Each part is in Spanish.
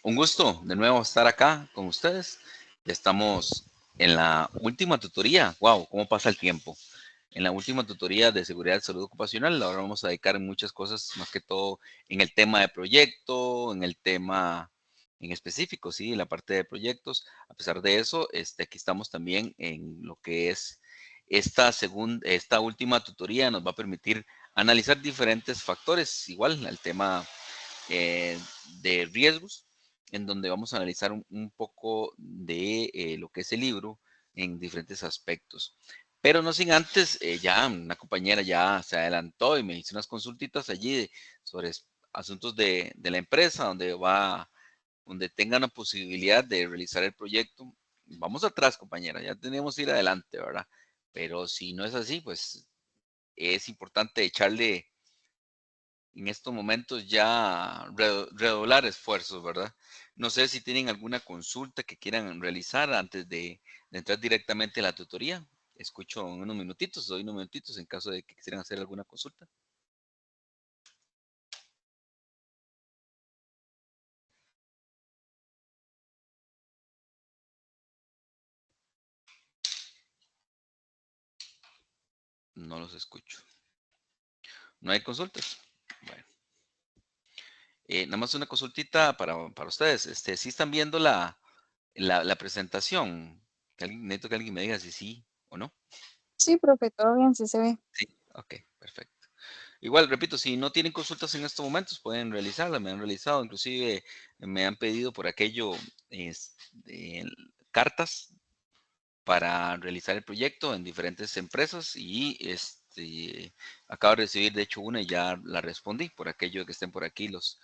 Un gusto de nuevo estar acá con ustedes. Ya estamos en la última tutoría. Wow, cómo pasa el tiempo. En la última tutoría de seguridad y salud ocupacional. Ahora vamos a dedicar en muchas cosas, más que todo en el tema de proyecto, en el tema en específico, sí, en la parte de proyectos. A pesar de eso, aquí estamos también en lo que es esta última tutoría nos va a permitir analizar diferentes factores, igual al tema eh, de riesgos, en donde vamos a analizar un poco de lo que es el libro en diferentes aspectos. Pero no sin antes, ya una compañera ya se adelantó y me hizo unas consultitas allí sobre asuntos de la empresa, donde tengan la posibilidad de realizar el proyecto. Vamos atrás, compañera, ya tenemos que ir adelante, ¿verdad? Pero si no es así, pues es importante echarle en estos momentos ya redoblar esfuerzos, ¿verdad? No sé si tienen alguna consulta que quieran realizar antes de entrar directamente a la tutoría. Escucho en unos minutitos, doy unos minutitos en caso de que quisieran hacer alguna consulta. No los escucho. ¿No hay consultas? Bueno, nada más una consultita para ustedes. ¿Sí están viendo la presentación? Necesito que alguien me diga si sí o no. Sí, profe, todo bien, sí se ve. Sí, ok, perfecto. Igual, repito, si no tienen consultas en estos momentos, pueden realizarlas. Me han realizado, inclusive me han pedido por aquello cartas para realizar el proyecto en diferentes empresas y acabo de recibir, de hecho, una y ya la respondí por aquello de que estén por aquí los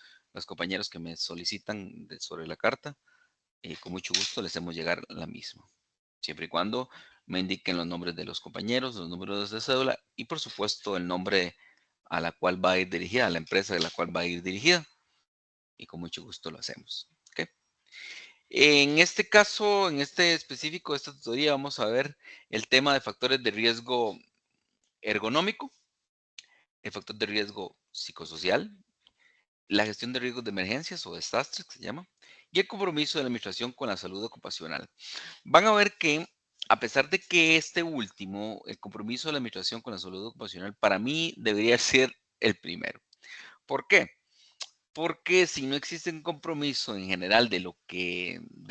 compañeros que me solicitan sobre la carta. Con mucho gusto les hacemos llegar la misma, siempre y cuando me indiquen los nombres de los compañeros, los números de cédula y por supuesto el nombre a la cual va a ir dirigida, a la empresa a la cual va a ir dirigida y con mucho gusto lo hacemos. ¿Ok? En este caso, en este específico de esta tutoría, vamos a ver el tema de factores de riesgo ergonómico, el factor de riesgo psicosocial, la gestión de riesgos de emergencias o desastres, que se llama, y el compromiso de la administración con la salud ocupacional. Van a ver que, a pesar de que este último, el compromiso de la administración con la salud ocupacional, para mí debería ser el primero. ¿Por qué? Porque si no existe un compromiso en general de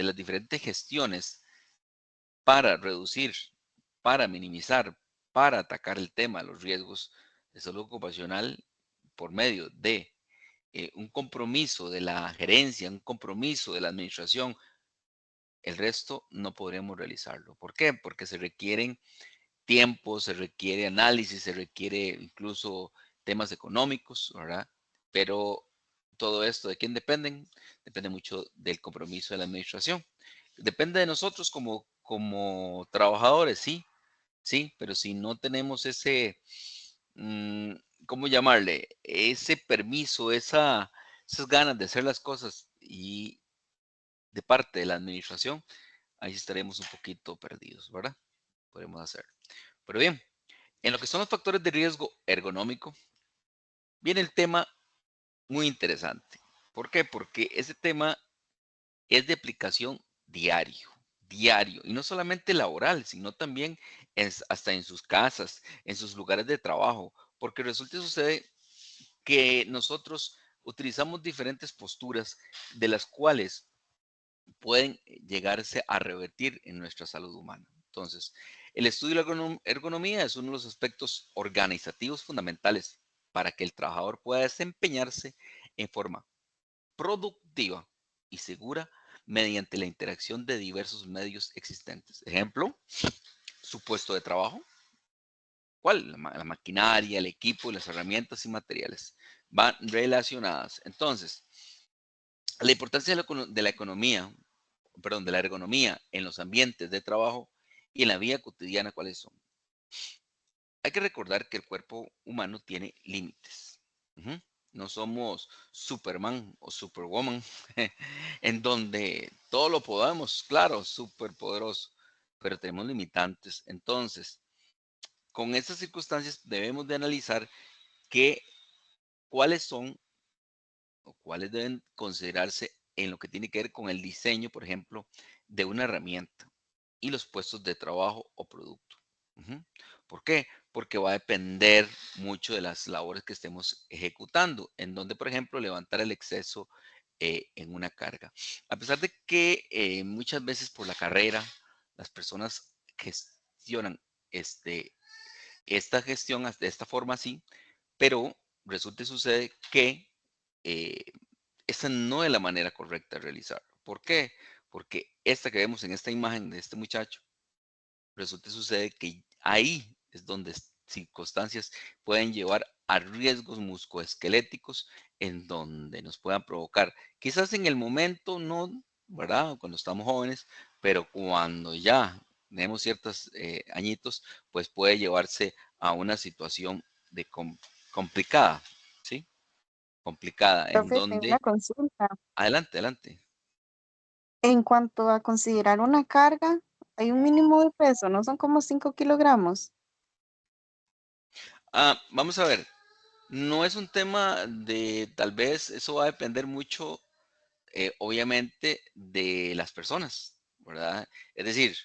las diferentes gestiones para reducir, para minimizar, para atacar el tema de los riesgos de salud ocupacional por medio de un compromiso de la gerencia, un compromiso de la administración, el resto no podremos realizarlo. ¿Por qué? Porque se requieren tiempo, se requiere análisis, se requiere incluso temas económicos, ¿verdad? Pero todo esto, ¿de quién dependen? Depende mucho del compromiso de la administración. Depende de nosotros como trabajadores, sí, sí, pero si no tenemos mm, ¿cómo llamarle? Ese permiso, esas ganas de hacer las cosas y de parte de la administración, ahí estaremos un poquito perdidos, ¿verdad? Podemos hacer. Pero bien, en lo que son los factores de riesgo ergonómico, viene el tema muy interesante. ¿Por qué? Porque ese tema es de aplicación diario, diario, y no solamente laboral, sino también hasta en sus casas, en sus lugares de trabajo, porque resulta y sucede que nosotros utilizamos diferentes posturas de las cuales pueden llegarse a revertir en nuestra salud humana. Entonces, el estudio de la ergonomía es uno de los aspectos organizativos fundamentales para que el trabajador pueda desempeñarse en forma productiva y segura mediante la interacción de diversos medios existentes. Ejemplo, su puesto de trabajo. ¿Cuál? La maquinaria, el equipo, las herramientas y materiales van relacionadas. Entonces, la importancia de la economía, perdón, de la ergonomía en los ambientes de trabajo y en la vida cotidiana, ¿cuáles son? Hay que recordar que el cuerpo humano tiene límites. Ujú. No somos Superman o Superwoman, en donde todo lo podamos, claro, superpoderoso, pero tenemos limitantes. Entonces, con estas circunstancias debemos de analizar que, cuáles son o cuáles deben considerarse en lo que tiene que ver con el diseño, por ejemplo, de una herramienta y los puestos de trabajo o producto. Ujú. ¿Por qué? Porque va a depender mucho de las labores que estemos ejecutando, en donde, por ejemplo, levantar el exceso en una carga. A pesar de que muchas veces por la carrera, las personas gestionan este, esta gestión de esta forma así, pero resulta y sucede que eh, esa no es la manera correcta de realizarlo. ¿Por qué? Porque esta que vemos en esta imagen de este muchacho, resulta y sucede que ahí es donde circunstancias pueden llevar a riesgos muscoesqueléticos en donde nos puedan provocar, quizás en el momento no, ¿verdad? Cuando estamos jóvenes, pero cuando ya tenemos ciertos añitos, pues puede llevarse a una situación de complicada, ¿sí? Complicada, en Profe, tengo una donde, consulta. adelante, adelante. En cuanto a considerar una carga, hay un mínimo de peso, ¿no son como 5 kilogramos? Vamos a ver, no es un tema de, tal vez eso va a depender mucho, obviamente, de las personas, ¿verdad? Es decir,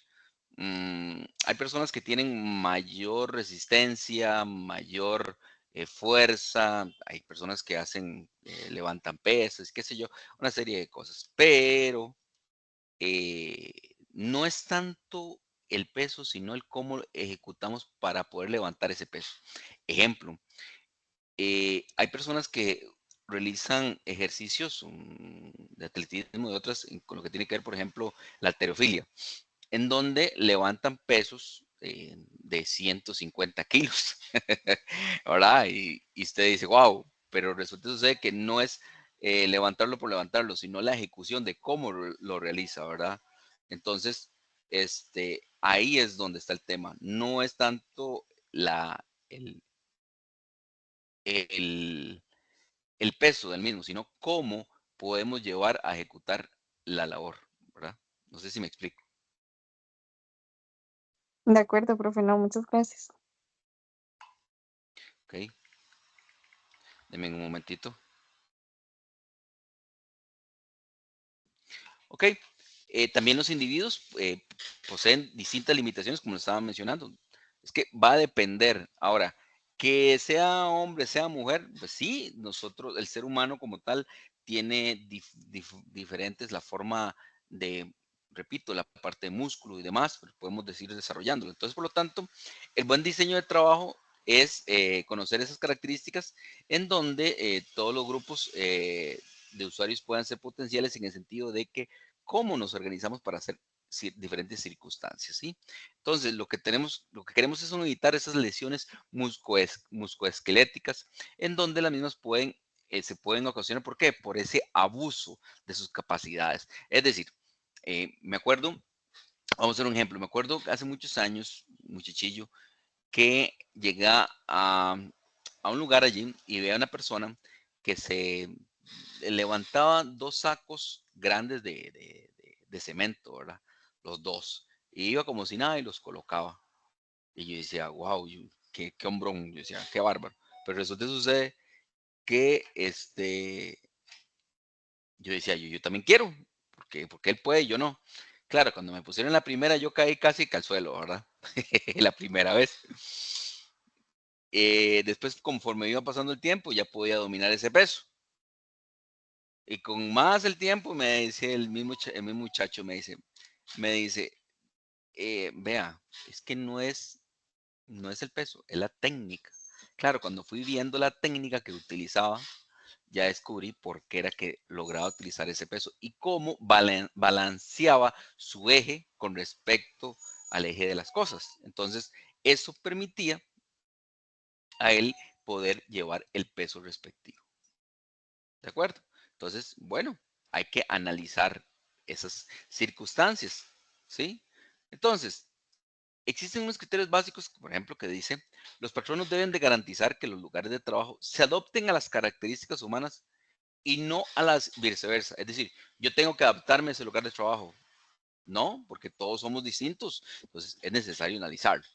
hay personas que tienen mayor resistencia, mayor fuerza, hay personas que hacen, levantan pesas, qué sé yo, una serie de cosas, pero eh, no es tanto el peso, sino el cómo ejecutamos para poder levantar ese peso. Ejemplo, hay personas que realizan ejercicios de atletismo y otras con lo que tiene que ver, por ejemplo, la halterofilia, en donde levantan pesos de 150 kilos, ¿verdad? Y usted dice, wow, pero resulta sucede que no es levantarlo por levantarlo, sino la ejecución de cómo lo realiza, ¿verdad? Entonces, ahí es donde está el tema. No es tanto el, el, el peso del mismo, sino cómo podemos llevar a ejecutar la labor, ¿verdad? No sé si me explico, De acuerdo, profe, no, muchas gracias. ¿ok? Deme un momentito. Ok, también los individuos poseen distintas limitaciones, como lo estaba mencionando. Es que va a depender. Ahora, que sea hombre, sea mujer, pues sí, nosotros, el ser humano como tal, tiene diferentes la forma de, repito, la parte de músculo y demás, pero podemos decir desarrollándolo. Entonces, por lo tanto, el buen diseño de trabajo es conocer esas características en donde todos los grupos de usuarios puedan ser potenciales en el sentido de que cómo nos organizamos para hacer diferentes circunstancias, ¿sí? Entonces, lo que queremos es evitar esas lesiones muscoesqueléticas en donde las mismas se pueden ocasionar, ¿por qué? Por ese abuso de sus capacidades. Es decir, me acuerdo, vamos a hacer un ejemplo, me acuerdo hace muchos años, muchachillo, que llegué a un lugar allí y veía a una persona que se levantaba dos sacos grandes de cemento, ¿verdad? Los dos. Y iba como si nada y los colocaba. Y yo decía, wow, qué hombrón. Yo decía, qué bárbaro. Pero resulta y sucede que yo decía, yo también quiero, porque él puede y yo no. Claro, cuando me pusieron la primera, yo caí casi que al suelo, ¿verdad? La primera vez. Después, conforme iba pasando el tiempo, ya podía dominar ese peso. Y con más el tiempo, me dice el mismo muchacho, me dice, vea, es que no es el peso, es la técnica. Claro, cuando fui viendo la técnica que utilizaba, ya descubrí por qué era que lograba utilizar ese peso y cómo balanceaba su eje con respecto al eje de las cosas. Entonces, eso permitía a él poder llevar el peso respectivo. ¿De acuerdo? Entonces, bueno, hay que analizar esas circunstancias, ¿sí? Entonces, existen unos criterios básicos, por ejemplo, que dice, los patronos deben de garantizar que los lugares de trabajo se adopten a las características humanas y no a las viceversa. Es decir, yo tengo que adaptarme a ese lugar de trabajo. No, porque todos somos distintos. Entonces, es necesario analizarlo.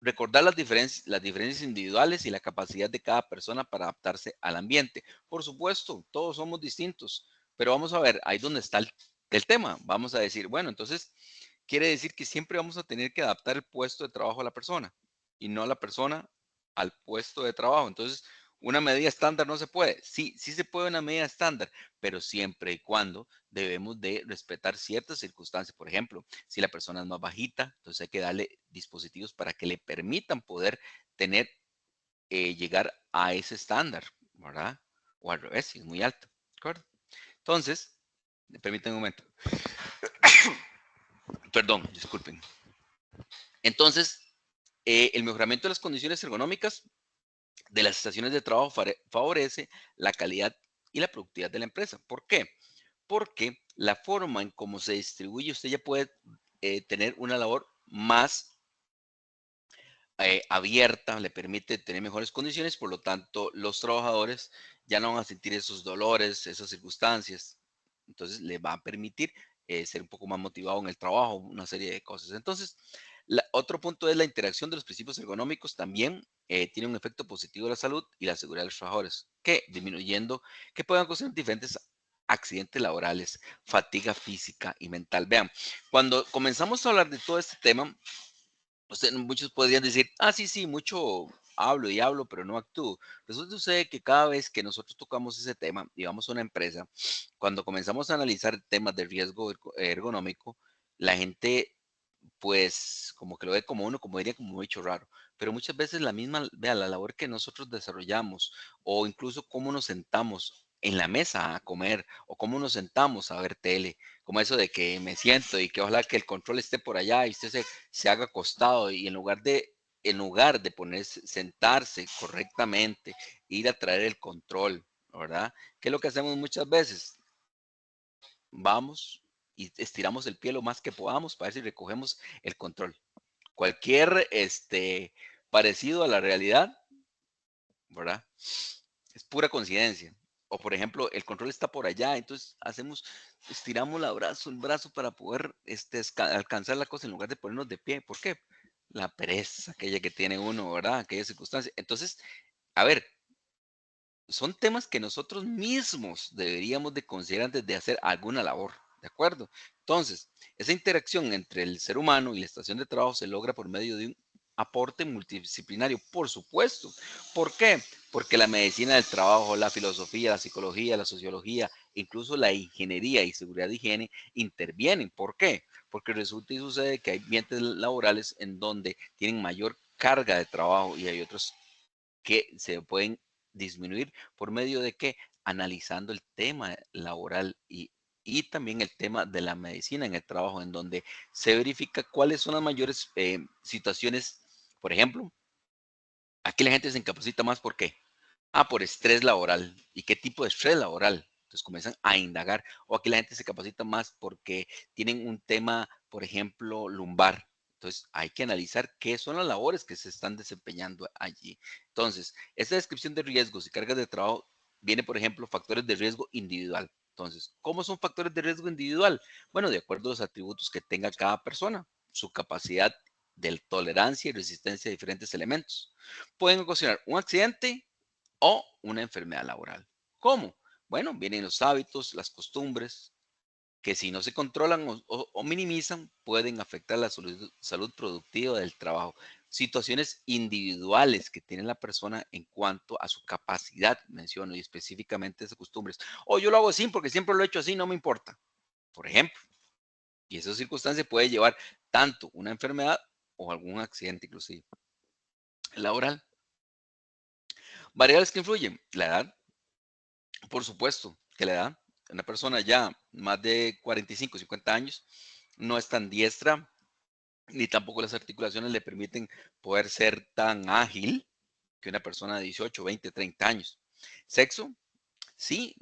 Recordar las diferencias individuales y la capacidad de cada persona para adaptarse al ambiente. Por supuesto, todos somos distintos, Pero vamos a ver, ahí donde está el tema. Vamos a decir, bueno, entonces quiere decir que siempre vamos a tener que adaptar el puesto de trabajo a la persona y no a la persona al puesto de trabajo. Entonces, una medida estándar no se puede. Sí, sí se puede una medida estándar, pero siempre y cuando debemos de respetar ciertas circunstancias. Por ejemplo, si la persona es más bajita, entonces hay que darle dispositivos para que le permitan poder tener, llegar a ese estándar, ¿verdad? O al revés, si es muy alto, ¿de acuerdo? Entonces, permítanme un momento. Perdón, disculpen. Entonces, el mejoramiento de las condiciones ergonómicas de las estaciones de trabajo favorece la calidad y la productividad de la empresa. ¿Por qué? Porque la forma en cómo se distribuye, usted ya puede tener una labor más abierta, le permite tener mejores condiciones, por lo tanto, los trabajadores ya no van a sentir esos dolores, esas circunstancias. Entonces, le va a permitir ser un poco más motivado en el trabajo, una serie de cosas. Entonces, otro punto es la interacción de los principios ergonómicos también tiene un efecto positivo en la salud y la seguridad de los trabajadores, que disminuyendo, que puedan causar diferentes accidentes laborales, fatiga física y mental. Vean, cuando comenzamos a hablar de todo este tema, muchos podrían decir, ah, sí, sí, mucho hablo y hablo, pero no actúo. Resulta sucede que cada vez que nosotros tocamos ese tema y vamos a una empresa, cuando comenzamos a analizar temas de riesgo ergonómico, la gente pues como que lo ve como uno, como diría, como un bicho raro. Pero muchas veces la misma, vea, la labor que nosotros desarrollamos o incluso cómo nos sentamos en la mesa a comer o cómo nos sentamos a ver tele, como eso de que me siento y que ojalá que el control esté por allá y usted se haga acostado y en lugar de ponerse, sentarse correctamente, ir a traer el control, ¿verdad? ¿Qué es lo que hacemos muchas veces? Vamos y estiramos el pie lo más que podamos para ver si recogemos el control. Cualquier parecido a la realidad, ¿verdad? Es pura coincidencia. O por ejemplo, el control está por allá, entonces estiramos el brazo para poder alcanzar la cosa en lugar de ponernos de pie. ¿Por qué? La pereza, aquella que tiene uno, ¿verdad? Aquella circunstancia. Entonces, a ver, son temas que nosotros mismos deberíamos de considerar antes de hacer alguna labor, ¿de acuerdo? Entonces, esa interacción entre el ser humano y la estación de trabajo se logra por medio de un aporte multidisciplinario, por supuesto. ¿Por qué? Porque la medicina del trabajo, la filosofía, la psicología, la sociología, incluso la ingeniería y seguridad de higiene intervienen. ¿Por qué? Porque resulta y sucede que hay ambientes laborales en donde tienen mayor carga de trabajo y hay otros que se pueden disminuir por medio de que analizando el tema laboral y también el tema de la medicina en el trabajo, en donde se verifica cuáles son las mayores situaciones. Por ejemplo, aquí la gente se incapacita más. ¿Por qué? Ah, por estrés laboral. ¿Y qué tipo de estrés laboral? Entonces comienzan a indagar. O aquí la gente se capacita más porque tienen un tema, por ejemplo, lumbar. Entonces hay que analizar qué son las labores que se están desempeñando allí. Entonces, esta descripción de riesgos y cargas de trabajo viene, por ejemplo, factores de riesgo individual. Entonces, ¿cómo son factores de riesgo individual? Bueno, de acuerdo a los atributos que tenga cada persona, su capacidad de tolerancia y resistencia a diferentes elementos. Pueden ocasionar un accidente o una enfermedad laboral. ¿Cómo? Bueno, vienen los hábitos, las costumbres, que si no se controlan o minimizan, pueden afectar la salud productiva del trabajo. Situaciones individuales que tiene la persona en cuanto a su capacidad, menciono, y específicamente esas costumbres. O yo lo hago así porque siempre lo he hecho así, no me importa. Por ejemplo, y esa circunstancia puede llevar tanto una enfermedad o algún accidente inclusive laboral. Variables que influyen, la edad, por supuesto, que la edad. Una persona ya más de 45, 50 años no es tan diestra, ni tampoco las articulaciones le permiten poder ser tan ágil que una persona de 18, 20, 30 años. Sexo, sí,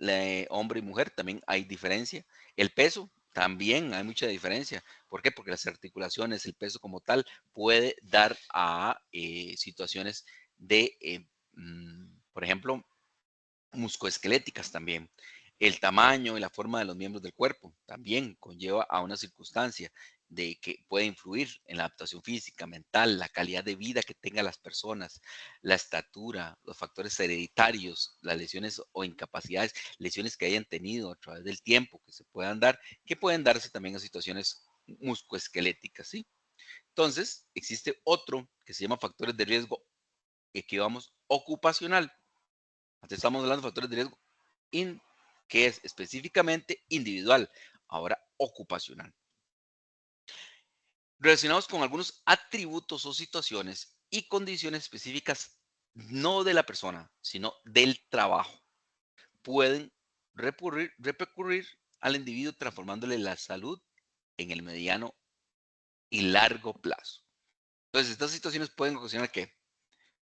hombre y mujer también hay diferencia. El peso, también hay mucha diferencia. ¿Por qué? Porque las articulaciones, el peso como tal, puede dar a situaciones de, por ejemplo, muscoesqueléticas también. El tamaño y la forma de los miembros del cuerpo también conlleva a una circunstancia. de que puede influir en la adaptación física, mental, la calidad de vida que tengan las personas, la estatura, los factores hereditarios, las lesiones o incapacidades, lesiones que hayan tenido a través del tiempo que se puedan dar, que pueden darse también en situaciones muscoesqueléticas, ¿sí? Entonces, existe otro que se llama factores de riesgo, que vamos ocupacional. Antes estamos hablando de factores de riesgo que es específicamente individual, ahora ocupacional, relacionados con algunos atributos o situaciones y condiciones específicas, no de la persona, sino del trabajo. Pueden repercutir al individuo transformándole la salud en el mediano y largo plazo. Entonces, estas situaciones pueden ocasionar que,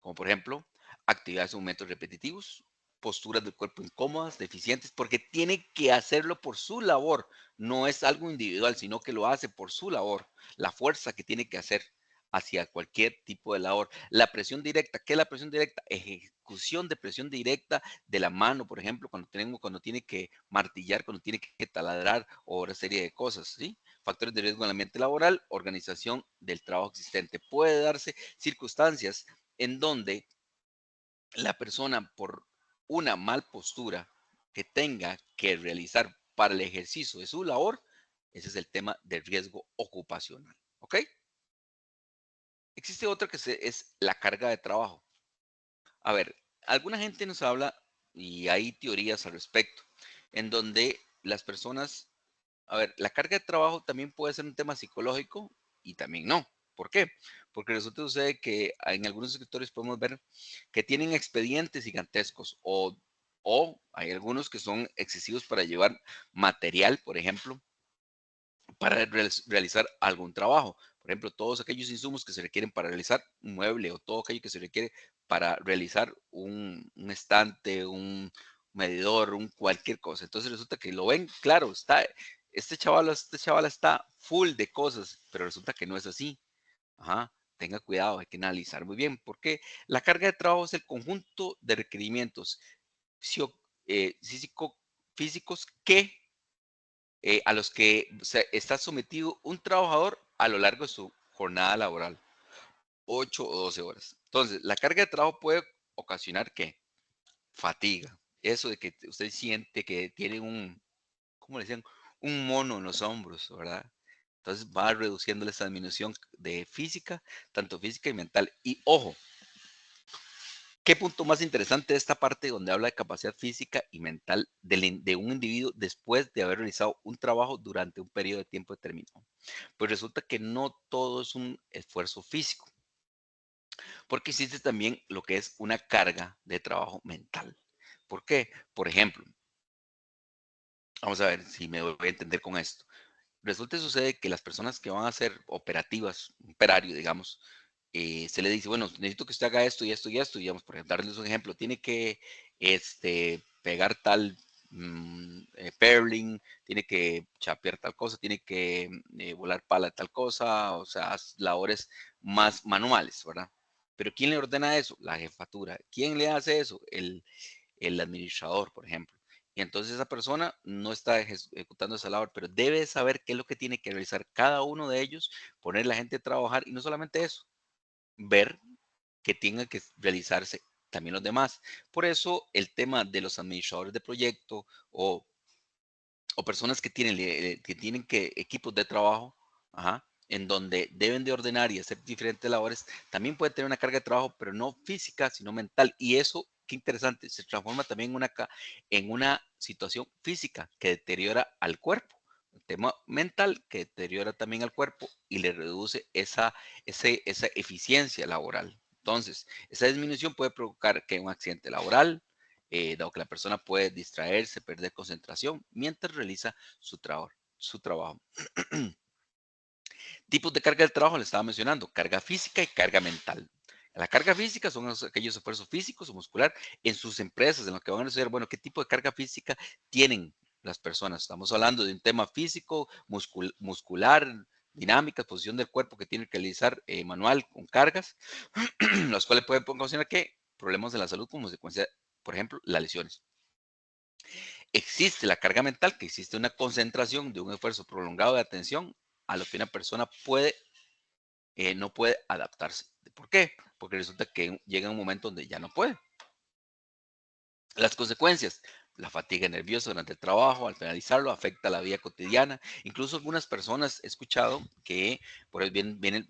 como por ejemplo, actividades o movimientos repetitivos, posturas del cuerpo incómodas, deficientes, porque tiene que hacerlo por su labor, no es algo individual, sino que lo hace por su labor, la fuerza que tiene que hacer hacia cualquier tipo de labor. La presión directa, ¿qué es la presión directa? Ejecución de presión directa de la mano, por ejemplo, cuando tiene que martillar, cuando tiene que taladrar o una serie de cosas, ¿sí? Factores de riesgo en el ambiente laboral, organización del trabajo existente. Puede darse circunstancias en donde la persona por una mal postura que tenga que realizar para el ejercicio de su labor, ese es el tema de riesgo ocupacional. ¿Ok? Existe otra es la carga de trabajo. A ver, alguna gente nos habla y hay teorías al respecto, en donde las personas, a ver, la carga de trabajo también puede ser un tema psicológico y también no. ¿Por qué? Porque resulta sucede que en algunos sectores podemos ver que tienen expedientes gigantescos o hay algunos que son excesivos para llevar material, por ejemplo, para realizar algún trabajo. Por ejemplo, todos aquellos insumos que se requieren para realizar un mueble o todo aquello que se requiere para realizar un estante, un medidor, un cualquier cosa. Entonces resulta que lo ven, claro, este chaval está full de cosas, pero resulta que no es así. Ajá, tenga cuidado, hay que analizar muy bien, porque la carga de trabajo es el conjunto de requerimientos físico- físicos que a los que está sometido un trabajador a lo largo de su jornada laboral, 8 o 12 horas. Entonces, la carga de trabajo puede ocasionar ¿qué? Fatiga. Eso de que usted siente que tiene ¿cómo le decían? Un mono en los hombros, ¿verdad? Entonces va reduciéndole esa disminución de física, tanto física y mental. Y ojo, ¿qué punto más interesante de esta parte donde habla de capacidad física y mental de un individuo después de haber realizado un trabajo durante un periodo de tiempo determinado? Pues resulta que no todo es un esfuerzo físico, porque existe también lo que es una carga de trabajo mental. ¿Por qué? Por ejemplo, vamos a ver si me voy a entender con esto. Resulta y sucede que las personas que van a ser operativas, un operario, digamos, se le dice, bueno, necesito que usted haga esto y esto y esto, digamos, por darles un ejemplo, tiene que pegar tal purling, tiene que chapear tal cosa, tiene que volar pala tal cosa, o sea, labores más manuales, ¿verdad? Pero ¿quién le ordena eso? La jefatura. ¿Quién le hace eso? El administrador, por ejemplo. Y entonces esa persona no está ejecutando esa labor, pero debe saber qué es lo que tiene que realizar cada uno de ellos, poner a la gente a trabajar y no solamente eso, ver que tengan que realizarse también los demás. Por eso el tema de los administradores de proyecto o personas que tienen que equipos de trabajo, ajá, en donde deben de ordenar y hacer diferentes labores, también puede tener una carga de trabajo, pero no física, sino mental. Y eso, qué interesante, se transforma también en una situación física que deteriora al cuerpo. El tema mental que deteriora también al cuerpo y le reduce esa eficiencia laboral. Entonces, esa disminución puede provocar que un accidente laboral, dado que la persona puede distraerse, perder concentración mientras realiza su trabajo. Tipos de carga del trabajo le estaba mencionando, carga física y carga mental. La carga física son aquellos esfuerzos físicos o muscular en sus empresas, en lo que van a hacer, bueno, qué tipo de carga física tienen las personas. Estamos hablando de un tema físico, muscular, dinámica, posición del cuerpo que tiene que realizar manual con cargas, las cuales pueden ocasionar que problemas de la salud como consecuencia, por ejemplo, las lesiones. Existe la carga mental, que existe una concentración de un esfuerzo prolongado de atención. a lo que una persona puede, no puede adaptarse. ¿Por qué? Porque resulta que llega un momento donde ya no puede. Las consecuencias, la fatiga nerviosa durante el trabajo, al finalizarlo, afecta la vida cotidiana. Incluso algunas personas he escuchado que por ahí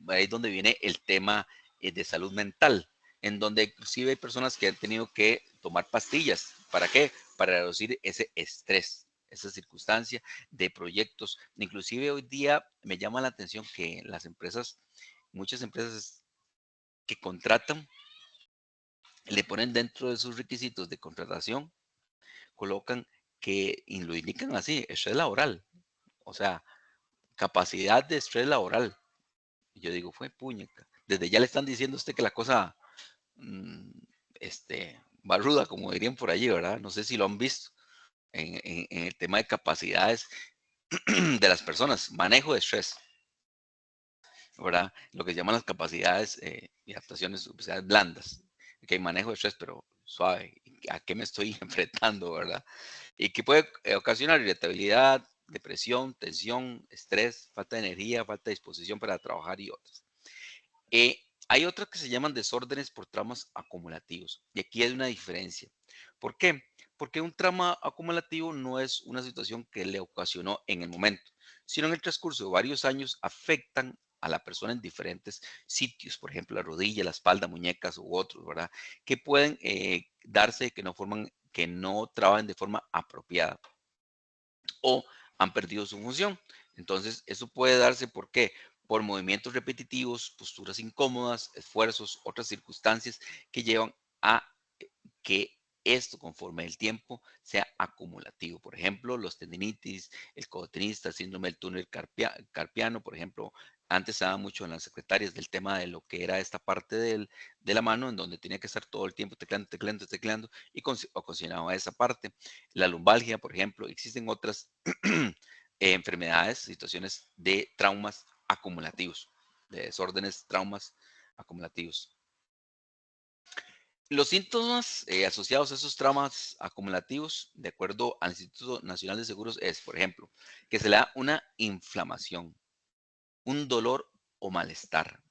ahí es donde viene el tema de salud mental, en donde inclusive hay personas que han tenido que tomar pastillas. ¿Para qué? Para reducir ese estrés, esa circunstancia de proyectos. Inclusive hoy día me llama la atención que las empresas, muchas empresas que contratan, le ponen dentro de sus requisitos de contratación colocan que, y lo indican así, estrés laboral, o sea, capacidad de estrés laboral. Y yo digo, fue puñeca. Desde ya le están diciendo a usted que la cosa mm, va ruda, como dirían por allí, ¿verdad? No sé si lo han visto en el tema de capacidades de las personas, manejo de estrés, ¿verdad? Lo que se llaman las capacidades y adaptaciones, capacidades blandas. Que hay manejo de estrés, pero suave. ¿A qué me estoy enfrentando, verdad? Y que puede ocasionar irritabilidad, depresión, tensión, estrés, falta de energía, falta de disposición para trabajar y otras. Hay otras que se llaman desórdenes por traumas acumulativos. Y aquí hay una diferencia. ¿Por qué? Porque un trauma acumulativo no es una situación que le ocasionó en el momento, sino en el transcurso de varios años afectan a la persona en diferentes sitios, por ejemplo, la rodilla, la espalda, muñecas u otros, ¿verdad? Que pueden darse que no trabajen de forma apropiada o han perdido su función. Entonces, eso puede darse ¿por qué? Por movimientos repetitivos, posturas incómodas, esfuerzos, otras circunstancias que llevan a que esto conforme el tiempo sea acumulativo. Por ejemplo, los tendinitis, el codotenista, el síndrome del túnel carpiano, por ejemplo, antes se daba mucho en las secretarias del tema de lo que era esta parte de la mano, en donde tenía que estar todo el tiempo tecleando, tecleando, tecleando, y ocasionaba esa parte. La lumbalgia, por ejemplo, existen otras enfermedades, situaciones de traumas acumulativos, de desórdenes, traumas acumulativos. Los síntomas asociados a esos traumas acumulativos, de acuerdo al Instituto Nacional de Seguros, es, por ejemplo, que se le da una inflamación, un dolor o malestar,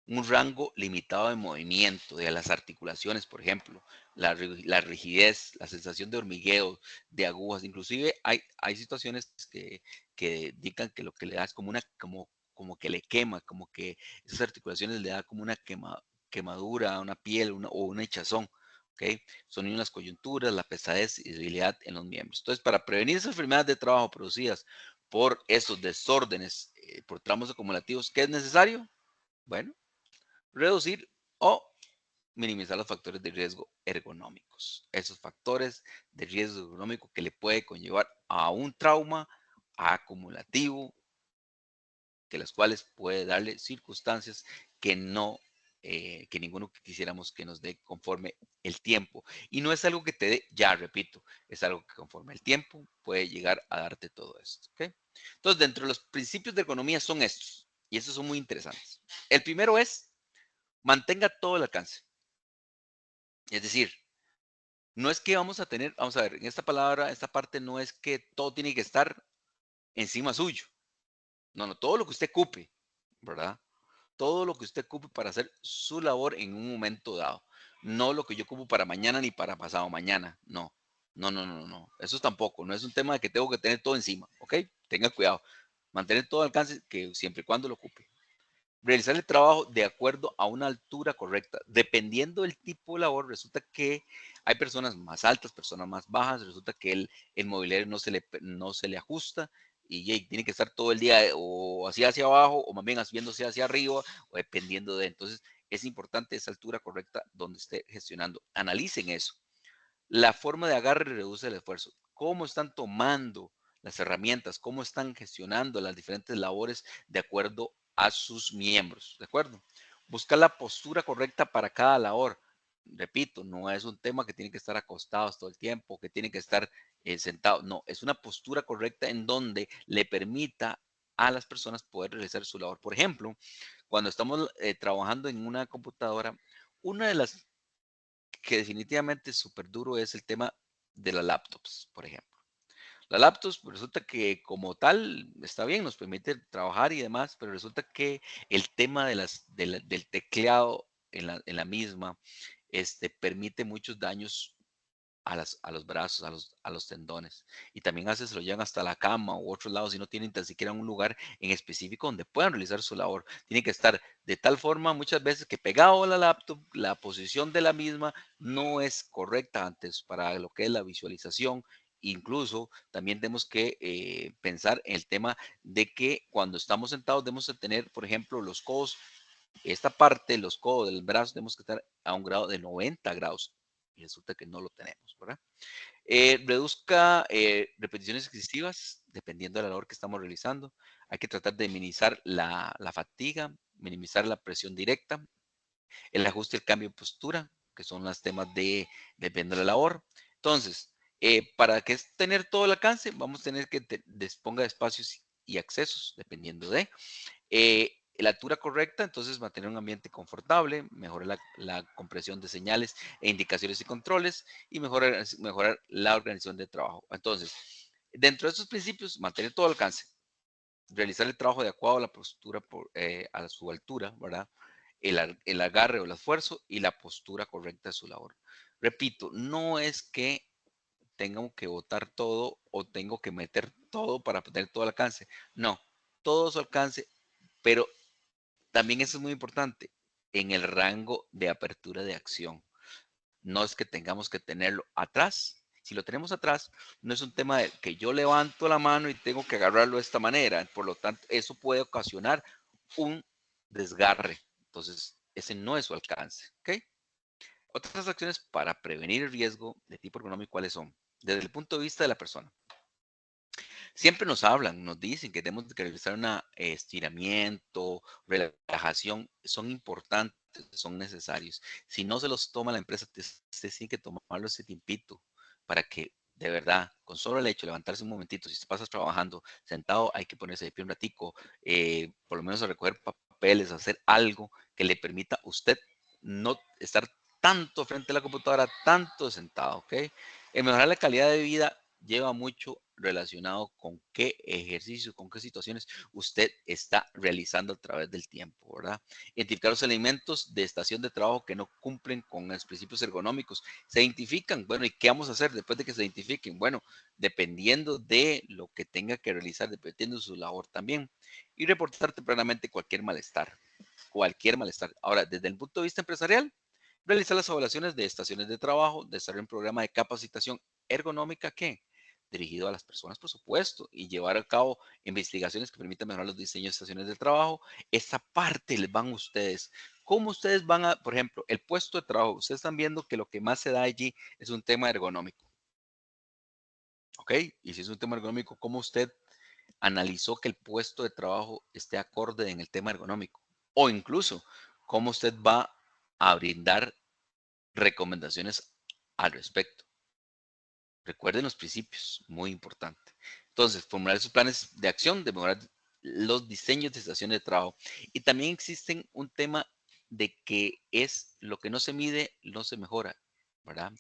un rango limitado de movimiento de las articulaciones, por ejemplo, la rigidez, la sensación de hormigueo, de agujas. Inclusive hay situaciones que indican que lo que le da es como que le quema, como que esas articulaciones le da como una quemadura, una piel o una hinchazón. ¿Ok? Son unas coyunturas, la pesadez y debilidad en los miembros. Entonces, para prevenir esas enfermedades de trabajo producidas por esos desórdenes, por tramos acumulativos, ¿qué es necesario? Bueno, reducir o minimizar los factores de riesgo ergonómicos. Esos factores de riesgo ergonómico que le puede conllevar a un trauma acumulativo, que las cuales puede darle circunstancias que no, que ninguno quisiéramos que nos dé conforme el tiempo. Y no es algo que te dé, ya repito, es algo que conforme el tiempo puede llegar a darte todo esto. ¿Okay? Entonces, dentro de los principios de ergonomía son estos, y estos son muy interesantes. El primero es mantenga todo el alcance. Es decir, no es que vamos a tener, vamos a ver, en esta palabra, esta parte no es que todo tiene que estar encima suyo. No, no, todo lo que usted ocupe, ¿verdad? Todo lo que usted ocupe para hacer su labor en un momento dado. No lo que yo ocupo para mañana ni para pasado mañana. No, no, no, no, no. Eso tampoco. No es un tema de que tengo que tener todo encima, ¿ok? Tenga cuidado. Mantener todo al alcance que siempre y cuando lo ocupe. Realizar el trabajo de acuerdo a una altura correcta. Dependiendo del tipo de labor, resulta que hay personas más altas, personas más bajas, resulta que el mobiliario no se le ajusta y tiene que estar todo el día o así hacia abajo o más bien viéndose hacia arriba o dependiendo de. Entonces, es importante esa altura correcta donde esté gestionando. Analicen eso. La forma de agarre reduce el esfuerzo. ¿Cómo están tomando las herramientas? ¿Cómo están gestionando las diferentes labores de acuerdo a sus miembros? ¿De acuerdo? Buscar la postura correcta para cada labor. Repito, no es un tema que tiene que estar acostados todo el tiempo, que tiene que estar sentados. No, es una postura correcta en donde le permita a las personas poder realizar su labor. Por ejemplo, cuando estamos trabajando en una computadora, una de las que definitivamente es súper duro es el tema de las laptops, por ejemplo. La laptop pues, resulta que como tal está bien, nos permite trabajar y demás, pero resulta que el tema del teclado en la misma permite muchos daños a los brazos, a los tendones. Y también a veces se lo llevan hasta la cama u otros lados y no tienen tan siquiera un lugar en específico donde puedan realizar su labor. Tiene que estar de tal forma muchas veces que pegado a la laptop, la posición de la misma no es correcta antes para lo que es la visualización. Incluso también tenemos que pensar en el tema de que cuando estamos sentados debemos de tener, por ejemplo, los codos, esta parte, los codos del brazo, tenemos que estar a un grado de 90 grados. Y resulta que no lo tenemos, ¿verdad? Reduzca repeticiones excesivas dependiendo de la labor que estamos realizando. Hay que tratar de minimizar la fatiga, minimizar la presión directa, el ajuste y el cambio de postura, que son los temas depende de la labor. Entonces, para que es tener todo el alcance, vamos a tener que disponga de espacios y accesos, dependiendo de. La altura correcta, entonces mantener un ambiente confortable, mejorar la compresión de señales e indicaciones y controles y mejorar la organización de trabajo. Entonces, dentro de estos principios, mantener todo alcance, realizar el trabajo adecuado a la postura a su altura, ¿verdad? El agarre o el esfuerzo y la postura correcta de su labor. Repito, no es que tengo que botar todo o tengo que meter todo para tener todo el alcance. No, todo su alcance, pero también eso es muy importante, en el rango de apertura de acción. No es que tengamos que tenerlo atrás. Si lo tenemos atrás, no es un tema de que yo levanto la mano y tengo que agarrarlo de esta manera. Por lo tanto, eso puede ocasionar un desgarre. Entonces, ese no es su alcance. ¿Ok? Otras acciones para prevenir el riesgo de tipo ergonómico, ¿cuáles son? Desde el punto de vista de la persona. Siempre nos hablan, nos dicen que tenemos que realizar un estiramiento, relajación, son importantes, son necesarios. Si no se los toma la empresa, usted tiene que tomarlo ese tiempito para que de verdad, con solo el hecho de levantarse un momentito, si se pasa trabajando sentado, hay que ponerse de pie un ratico, por lo menos a recoger papeles, hacer algo que le permita a usted no estar tanto frente a la computadora, tanto sentado, ¿ok? El mejorar la calidad de vida lleva mucho relacionado con qué ejercicio, con qué situaciones usted está realizando a través del tiempo, ¿verdad? Identificar los elementos de estación de trabajo que no cumplen con los principios ergonómicos. Se identifican, bueno, ¿y qué vamos a hacer después de que se identifiquen? Bueno, dependiendo de lo que tenga que realizar, dependiendo de su labor también. Y reportar tempranamente cualquier malestar, cualquier malestar. Ahora, desde el punto de vista empresarial, realizar las evaluaciones de estaciones de trabajo, desarrollar un programa de capacitación ergonómica que dirigido a las personas, por supuesto, y llevar a cabo investigaciones que permitan mejorar los diseños de estaciones de trabajo. Esa parte les van ustedes. ¿Cómo ustedes van a, por ejemplo, el puesto de trabajo? Ustedes están viendo que lo que más se da allí es un tema ergonómico, ¿ok? Y si es un tema ergonómico, ¿cómo usted analizó que el puesto de trabajo esté acorde en el tema ergonómico? O incluso, ¿cómo usted va a brindar recomendaciones al respecto? Recuerden los principios, muy importante. Entonces, formular sus planes de acción, de mejorar los diseños de estaciones de trabajo. Y también existen un tema de que es lo que no se mide, no se mejora, ¿verdad?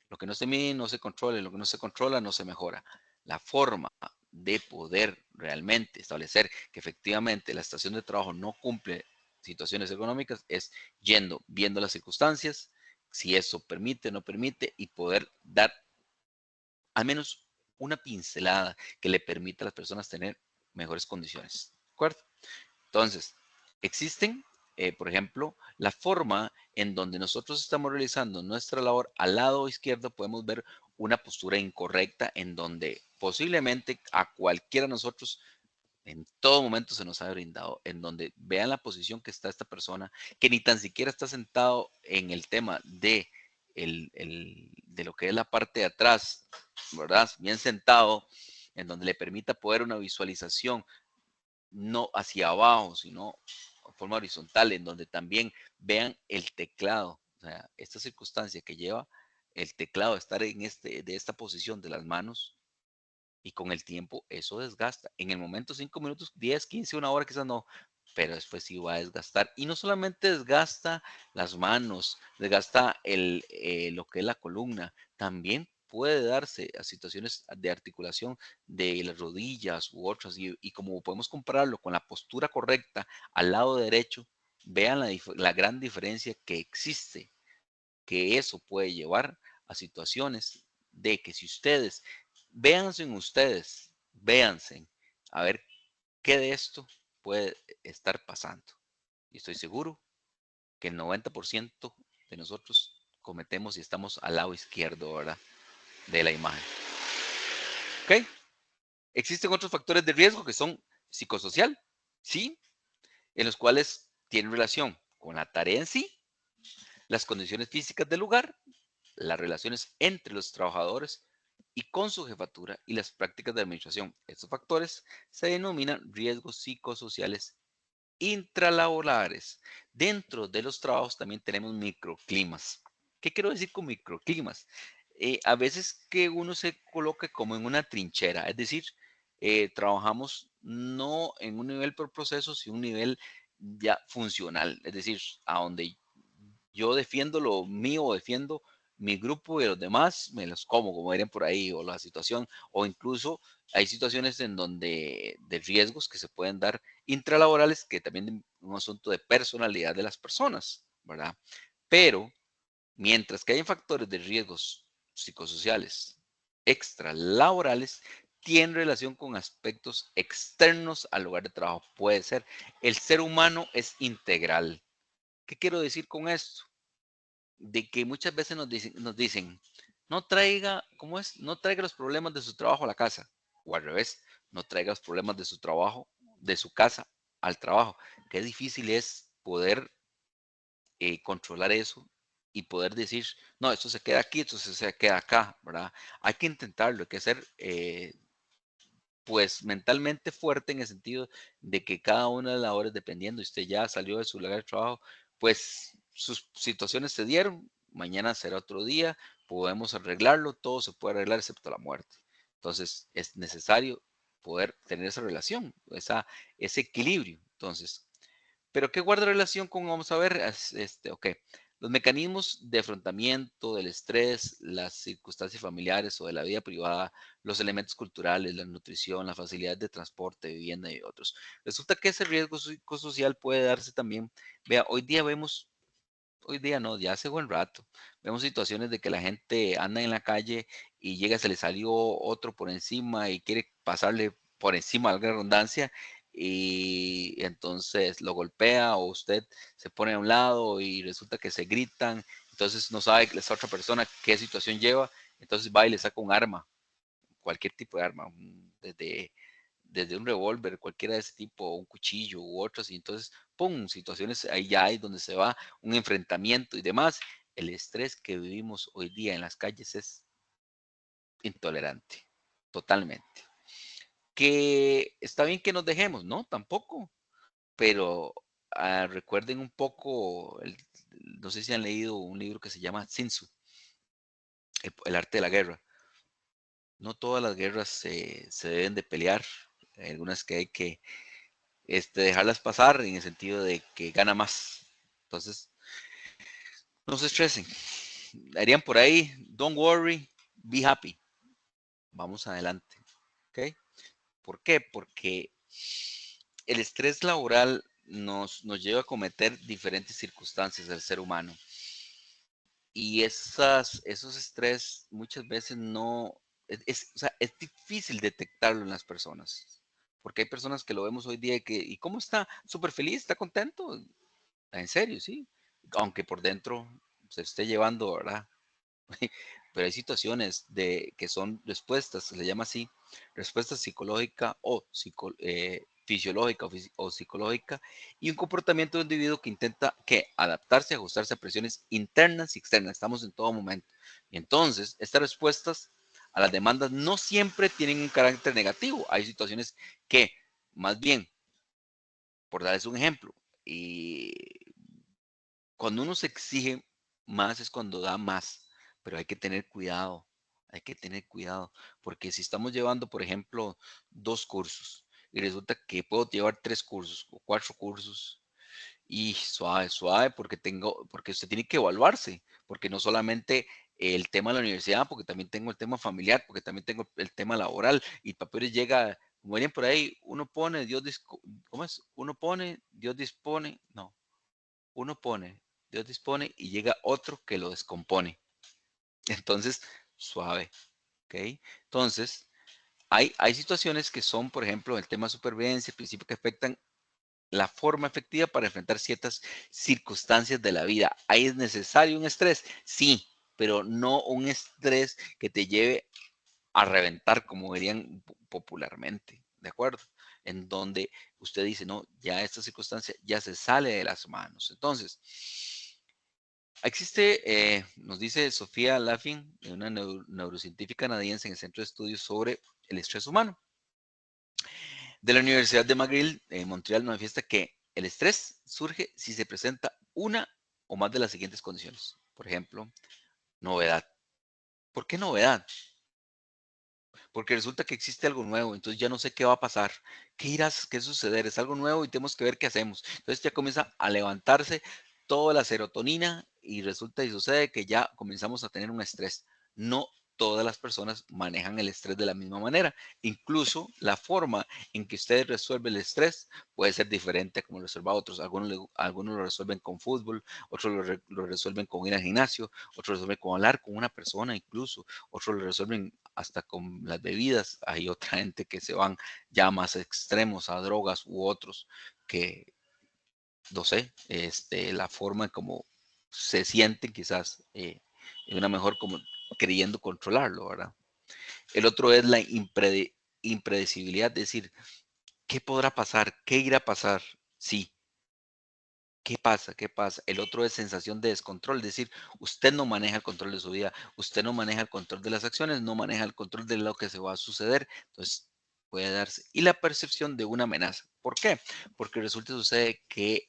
Lo que no se mide no se controla, y lo que no se controla no se mejora. La forma de poder realmente establecer que efectivamente la estación de trabajo no cumple situaciones económicas es yendo, viendo las circunstancias, si eso permite o no permite, y poder dar al menos una pincelada que le permita a las personas tener mejores condiciones. ¿De acuerdo? Entonces, existen, por ejemplo, la forma en donde nosotros estamos realizando nuestra labor. Al lado izquierdo podemos ver una postura incorrecta en donde posiblemente a cualquiera de nosotros en todo momento se nos ha brindado, en donde vean la posición que está esta persona, que ni tan siquiera está sentado en el tema de, de lo que es la parte de atrás, ¿verdad? Bien sentado, en donde le permita poder una visualización, no hacia abajo, sino de forma horizontal, en donde también vean el teclado, o sea, esta circunstancia que lleva el teclado, estar en de esta posición de las manos, y con el tiempo eso desgasta. En el momento 5 minutos, 10, 15, una hora quizás no, pero después sí va a desgastar. Y no solamente desgasta las manos, desgasta lo que es la columna, también puede darse a situaciones de articulación de las rodillas u otras, y como podemos compararlo con la postura correcta al lado derecho, vean la gran diferencia que existe, que eso puede llevar a situaciones de que si ustedes, véanse, a ver qué de esto puede estar pasando. Y estoy seguro que el 90% de nosotros cometemos y estamos al lado izquierdo, ¿verdad? De la imagen. ¿Ok? Existen otros factores de riesgo que son psicosocial, ¿sí? En los cuales tienen relación con la tarea en sí, las condiciones físicas del lugar, las relaciones entre los trabajadores y con su jefatura y las prácticas de administración. Estos factores se denominan riesgos psicosociales intralaborales. Dentro de los trabajos también tenemos microclimas. ¿Qué quiero decir con microclimas? A veces que uno se coloca como en una trinchera, es decir, trabajamos no en un nivel por proceso, sino un nivel ya funcional, es decir, a donde yo defiendo lo mío, defiendo mi grupo y los demás me los como dirían por ahí, o la situación, o incluso hay situaciones en donde de riesgos que se pueden dar intralaborales, que también es un asunto de personalidad de las personas, ¿verdad? Pero mientras que hay factores de riesgos psicosociales extralaborales, tienen relación con aspectos externos al lugar de trabajo. Puede ser, el ser humano es integral. ¿Qué quiero decir con esto? De que muchas veces nos dicen, no traiga, ¿cómo es? No traiga los problemas de su trabajo a la casa. O al revés, no traiga los problemas de su trabajo, de su casa al trabajo. Qué difícil es poder controlar eso y poder decir, no, esto se queda aquí, esto se queda acá, ¿verdad? Hay que intentarlo, hay que ser pues mentalmente fuerte en el sentido de que cada una de las labores, dependiendo, usted ya salió de su lugar de trabajo, pues sus situaciones se dieron, mañana será otro día, podemos arreglarlo, todo se puede arreglar excepto la muerte. Entonces es necesario poder tener esa relación, ese equilibrio. Entonces, pero ¿qué guarda relación con, vamos a ver, ok, los mecanismos de afrontamiento del estrés, las circunstancias familiares o de la vida privada, los elementos culturales, la nutrición, la facilidad de transporte, vivienda y otros? Resulta que ese riesgo psicosocial puede darse también. Vea, hoy día no, ya hace buen rato, vemos situaciones de que la gente anda en la calle y llega, se le salió otro por encima y quiere pasarle por encima, valga la redundancia, y entonces lo golpea o usted se pone a un lado y resulta que se gritan, entonces no sabe esa otra persona qué situación lleva, entonces va y le saca un arma, cualquier tipo de arma, desde un revólver, cualquiera de ese tipo, un cuchillo u otros, y entonces, ¡pum!, situaciones ahí ya hay donde se va un enfrentamiento y demás. El estrés que vivimos hoy día en las calles es intolerante, totalmente. Que está bien que nos dejemos, ¿no? Tampoco, pero recuerden un poco, no sé si han leído un libro que se llama Sun Tzu, el arte de la guerra. No todas las guerras se deben de pelear, hay algunas que hay que dejarlas pasar en el sentido de que gana más. Entonces, no se estresen. Harían por ahí, don't worry, be happy. Vamos adelante. ¿Ok? ¿Por qué? Porque el estrés laboral nos lleva a cometer diferentes circunstancias del ser humano. Y esos estrés muchas veces no, o sea, es difícil detectarlo en las personas. Porque hay personas que lo vemos hoy día ¿y cómo está? Súper feliz, está contento. En serio, sí. Aunque por dentro se esté llevando, ¿verdad? Pero hay situaciones que son respuestas, se le llama así, respuesta psicológica o fisiológica o psicológica, y un comportamiento de un individuo que intenta adaptarse, ajustarse a presiones internas y externas. Estamos en todo momento. Y entonces, estas respuestas a las demandas no siempre tienen un carácter negativo. Hay situaciones que, más bien, por darles un ejemplo, y cuando uno se exige más es cuando da más, pero hay que tener cuidado, porque si estamos llevando, por ejemplo, 2 cursos y resulta que puedo llevar 3 cursos o 4 cursos y suave, suave, porque usted tiene que evaluarse, porque no solamente el tema de la universidad, porque también tengo el tema familiar, porque también tengo el tema laboral, y Papeles llega, como dirían por ahí, uno pone, ¿cómo es? Uno pone, Dios dispone, no, uno pone, Dios dispone y llega otro que lo descompone. Entonces, suave, ¿ok? Entonces, hay situaciones que son, por ejemplo, el tema de supervivencia, el principio que afectan la forma efectiva para enfrentar ciertas circunstancias de la vida. ¿Ahí es necesario un estrés? Sí, pero no un estrés que te lleve a reventar, como dirían popularmente, ¿de acuerdo? En donde usted dice, no, ya esta circunstancia ya se sale de las manos. Entonces, existe, nos dice Sofía Laffin, una neurocientífica canadiense en el Centro de Estudios sobre el Estrés Humano, de la Universidad de McGill en Montreal, manifiesta que el estrés surge si se presenta una o más de las siguientes condiciones. Por ejemplo, novedad. ¿Por qué novedad? Porque resulta que existe algo nuevo, entonces ya no sé qué va a pasar, qué suceder, es algo nuevo y tenemos que ver qué hacemos. Entonces ya comienza a levantarse toda la serotonina y resulta y sucede que ya comenzamos a tener un estrés. No todas las personas manejan el estrés de la misma manera. Incluso la forma en que ustedes resuelven el estrés puede ser diferente a como lo resuelven otros. Algunos lo resuelven con fútbol, otros lo resuelven con ir al gimnasio, otros lo resuelven con hablar con una persona incluso, otros lo resuelven hasta con las bebidas. Hay otra gente que se van ya más extremos a drogas u otros que, no sé, la forma como se sienten quizás es una mejor como queriendo controlarlo, ¿verdad? El otro es la impredecibilidad, es decir, ¿qué podrá pasar? ¿Qué irá a pasar? Sí. ¿Qué pasa? ¿Qué pasa? El otro es sensación de descontrol, es decir, usted no maneja el control de su vida, usted no maneja el control de las acciones, no maneja el control de lo que se va a suceder, entonces puede darse. Y la percepción de una amenaza. ¿Por qué? Porque resulta sucede que,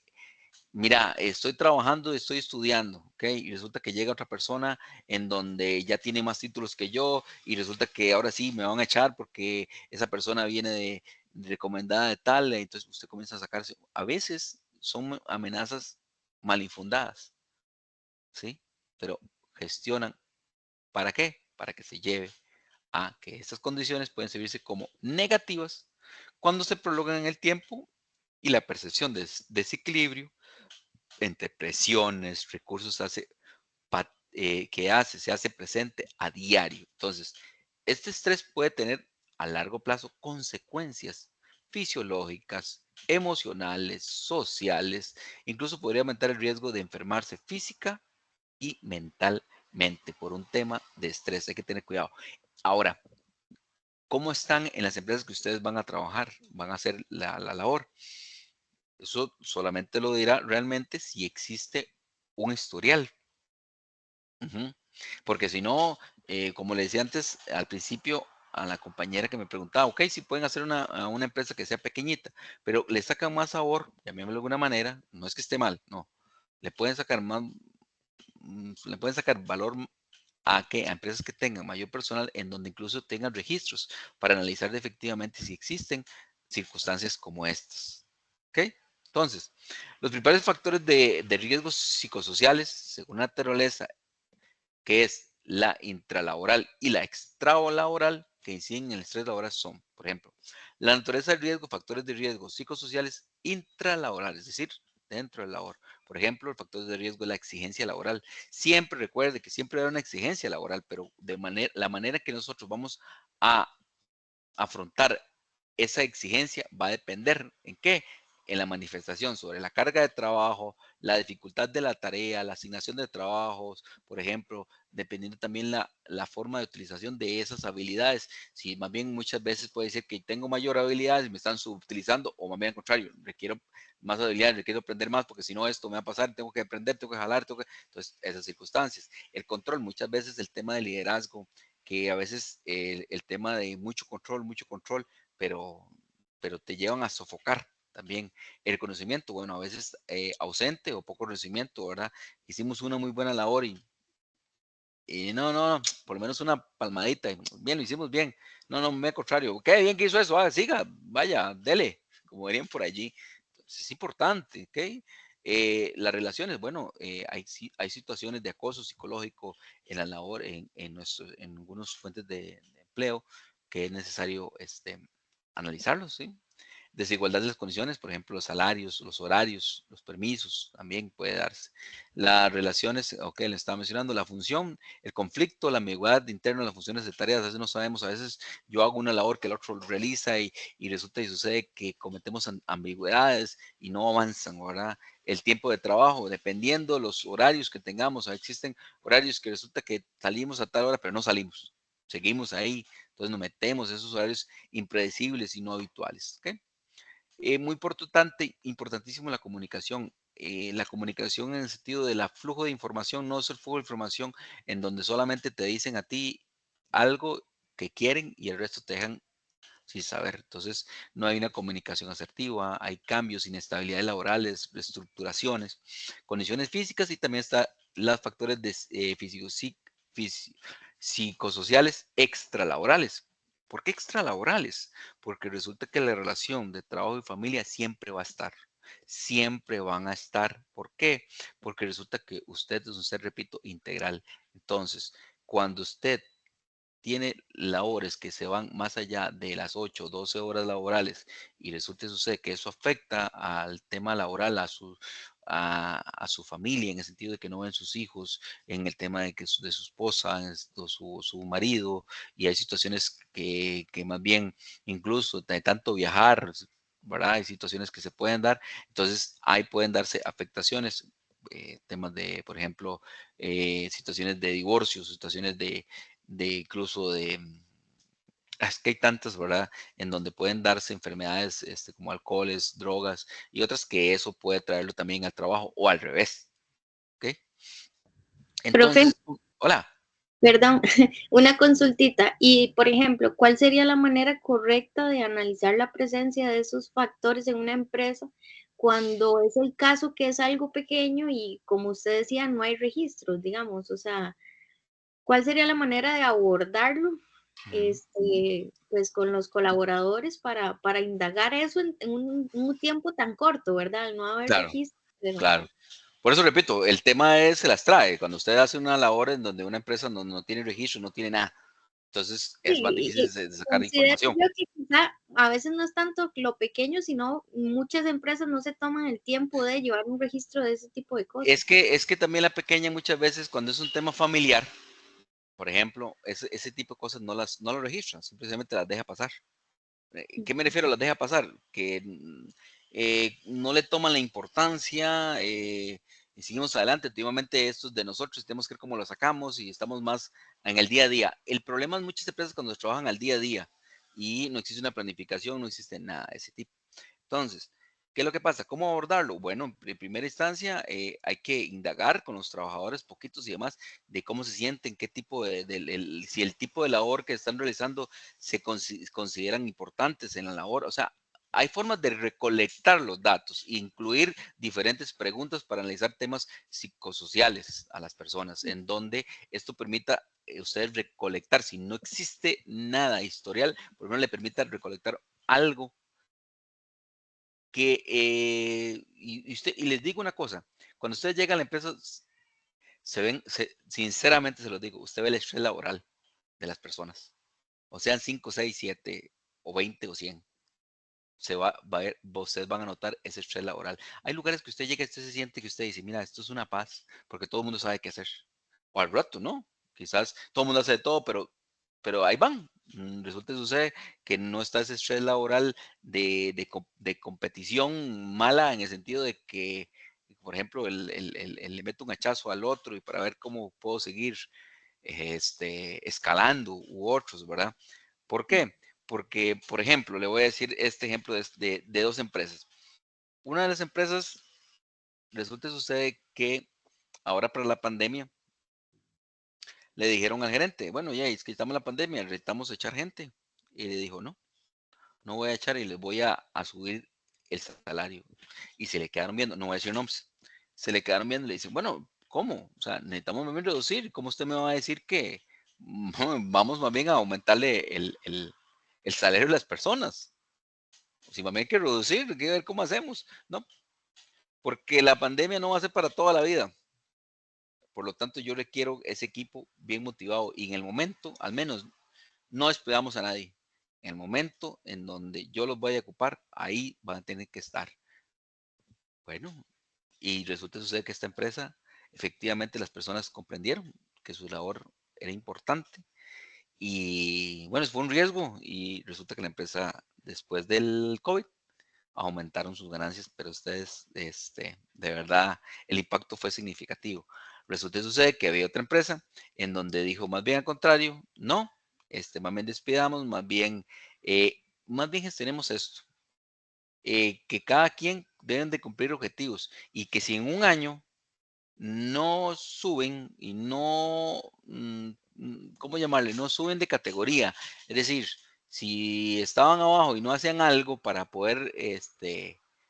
mira, estoy trabajando, estoy estudiando, ¿ok? Y resulta que llega otra persona en donde ya tiene más títulos que yo y resulta que ahora sí me van a echar porque esa persona viene de recomendada de tal, entonces usted comienza a sacarse. A veces son amenazas mal infundadas, ¿sí? Pero gestionan, ¿para qué? Para que se lleve a que estas condiciones pueden servirse como negativas cuando se prolongan en el tiempo y la percepción de desequilibrio entre presiones, recursos se hace presente a diario. Entonces, este estrés puede tener a largo plazo consecuencias fisiológicas, emocionales, sociales, incluso podría aumentar el riesgo de enfermarse física y mentalmente por un tema de estrés. Hay que tener cuidado. Ahora, ¿cómo están en las empresas que ustedes van a trabajar, van a hacer la labor? Eso solamente lo dirá realmente si existe un historial. Ujú. Porque si no, como le decía antes, al principio a la compañera que me preguntaba, ok, si pueden hacer a una empresa que sea pequeñita, pero le sacan más sabor, llamémoslo de alguna manera, no es que esté mal, no, le pueden sacar más, le pueden sacar valor a empresas que tengan mayor personal en donde incluso tengan registros para analizar efectivamente si existen circunstancias como estas. ¿Ok? Entonces, los principales factores de riesgos psicosociales, según la naturaleza, que es la intralaboral y la extralaboral, que inciden en el estrés laboral son, por ejemplo, la naturaleza del riesgo, factores de riesgo psicosociales intralaborales, es decir, dentro del labor. Por ejemplo, el factor de riesgo es la exigencia laboral. Siempre recuerde que siempre hay una exigencia laboral, pero la manera que nosotros vamos a afrontar esa exigencia va a depender en qué, en la manifestación sobre la carga de trabajo, la dificultad de la tarea, la asignación de trabajos, por ejemplo, dependiendo también la forma de utilización de esas habilidades. Si más bien muchas veces puede ser que tengo mayor habilidades y me están subutilizando, o más bien al contrario, requiero más habilidades, requiero aprender más, porque si no esto me va a pasar, tengo que aprender, tengo que jalar, entonces esas circunstancias. El control, muchas veces el tema de liderazgo, que a veces el tema de mucho control, pero, pero te llevan a sofocar también el conocimiento. Bueno, a veces ausente o poco conocimiento, ¿verdad? Hicimos una muy buena labor y no, por lo menos una palmadita. Bien, lo hicimos bien. No, no, me contrario. Qué bien que hizo eso. Siga, vaya, dele, como dirían por allí. Entonces, es importante, ¿ok? Las relaciones, bueno, hay situaciones de acoso psicológico en la labor, en algunas fuentes de empleo que es necesario analizarlos, ¿sí? Desigualdad de las condiciones, por ejemplo, los salarios, los horarios, los permisos, también puede darse. Las relaciones, ok, le estaba mencionando, la función, el conflicto, la ambigüedad interna de las funciones de tareas, a veces no sabemos, a veces yo hago una labor que el otro realiza y resulta y sucede que cometemos ambigüedades y no avanzan, ¿verdad? El tiempo de trabajo, dependiendo los horarios que tengamos, existen horarios que resulta que salimos a tal hora, pero no salimos, seguimos ahí, entonces nos metemos esos horarios impredecibles y no habituales, ¿ok? Muy importante, importantísimo la comunicación en el sentido de la flujo de información, no es el flujo de información en donde solamente te dicen a ti algo que quieren y el resto te dejan sin saber. Entonces, no hay una comunicación asertiva, hay cambios, inestabilidades laborales, reestructuraciones, condiciones físicas y también está los factores de, psicosociales extralaborales. ¿Por qué extralaborales? Porque resulta que la relación de trabajo y familia siempre va a estar. Siempre van a estar. ¿Por qué? Porque resulta que usted es un ser, repito, integral. Entonces, cuando usted tiene labores que se van más allá de las 8 o 12 horas laborales y resulta y sucede que eso afecta al tema laboral, a su familia, en el sentido de que no ven sus hijos, en el tema de su esposa, su marido, y hay situaciones que más bien incluso de tanto viajar, ¿verdad? Hay situaciones que se pueden dar, entonces ahí pueden darse afectaciones. Temas de, por ejemplo, situaciones de divorcio, situaciones de incluso de, es que hay tantas, ¿verdad? En donde pueden darse enfermedades como alcoholes, drogas y otras que eso puede traerlo también al trabajo o al revés, ¿ok? Profe, Entonces, hola. perdón, una consultita. Y, por ejemplo, ¿cuál sería la manera correcta de analizar la presencia de esos factores en una empresa cuando es el caso que es algo pequeño y, como usted decía, no hay registros, digamos? O sea, ¿cuál sería la manera de abordarlo, Ujú, pues, con los colaboradores para indagar eso en un tiempo tan corto, ¿verdad? Al no haber claro, registro, pero claro. Por eso repito, el tema es, se las trae. Cuando usted hace una labor en donde una empresa no tiene registro, no tiene nada, entonces es más sí, difícil de sacar considero información. yo que quizá a veces no es tanto lo pequeño, sino muchas empresas no se toman el tiempo de llevar un registro de ese tipo de cosas. Es que también la pequeña muchas veces cuando es un tema familiar, por ejemplo, ese tipo de cosas no lo registran, simplemente las deja pasar. ¿Qué me refiero? Las deja pasar, que no le toman la importancia y seguimos adelante. Últimamente esto es de nosotros, tenemos que ver cómo lo sacamos y estamos más en el día a día. El problema en muchas empresas cuando trabajan al día a día y no existe una planificación, no existe nada de ese tipo. Entonces, ¿qué es lo que pasa? ¿Cómo abordarlo? Bueno, en primera instancia hay que indagar con los trabajadores poquitos y demás de cómo se sienten, qué tipo si el tipo de labor que están realizando consideran importantes en la labor. O sea, hay formas de recolectar los datos e incluir diferentes preguntas para analizar temas psicosociales a las personas, en donde esto permita ustedes recolectar, si no existe nada historial, por lo menos le permita recolectar algo y les digo una cosa, cuando ustedes llegan a la empresa, sinceramente se los digo, usted ve el estrés laboral de las personas, o sean 5, 6, 7, o 20 o 100, va a ver, ustedes van a notar ese estrés laboral. Hay lugares que usted llega y usted se siente que usted dice, mira, esto es una paz, porque todo el mundo sabe qué hacer. O al rato, ¿no? Quizás todo el mundo hace de todo, pero ahí van. Resulta que sucede que no está ese estrés laboral de competición mala en el sentido de que, por ejemplo, le meto un hachazo al otro y para ver cómo puedo seguir escalando u otros, ¿verdad? ¿Por qué? Porque, por ejemplo, le voy a decir este ejemplo de dos empresas. Una de las empresas resulta y sucede que ahora para la pandemia le dijeron al gerente, bueno, ya es que estamos en la pandemia, necesitamos echar gente. Y le dijo, no, no voy a echar y les voy a subir el salario. Y se le quedaron viendo, no voy a decir nombres, se le quedaron viendo y le dicen, bueno, ¿cómo? O sea, necesitamos más bien reducir. ¿Cómo usted me va a decir que vamos más bien a aumentarle el salario de las personas? Si más bien hay que reducir, hay que ver cómo hacemos. No, porque la pandemia no va a ser para toda la vida. Por lo tanto, yo requiero ese equipo bien motivado y en el momento, al menos, no despedamos a nadie. En el momento en donde yo los vaya a ocupar, ahí van a tener que estar. Bueno, y resulta sucede que esta empresa, efectivamente las personas comprendieron que su labor era importante y bueno, fue un riesgo y resulta que la empresa después del COVID aumentaron sus ganancias, pero ustedes, de verdad, el impacto fue significativo. Resulta y sucede que había otra empresa en donde dijo más bien al contrario, no, más bien despidamos, más bien gestionemos esto, que cada quien deben de cumplir objetivos y que si en un año no suben y no, ¿cómo llamarle? No suben de categoría. Es decir, si estaban abajo y no hacían algo para poder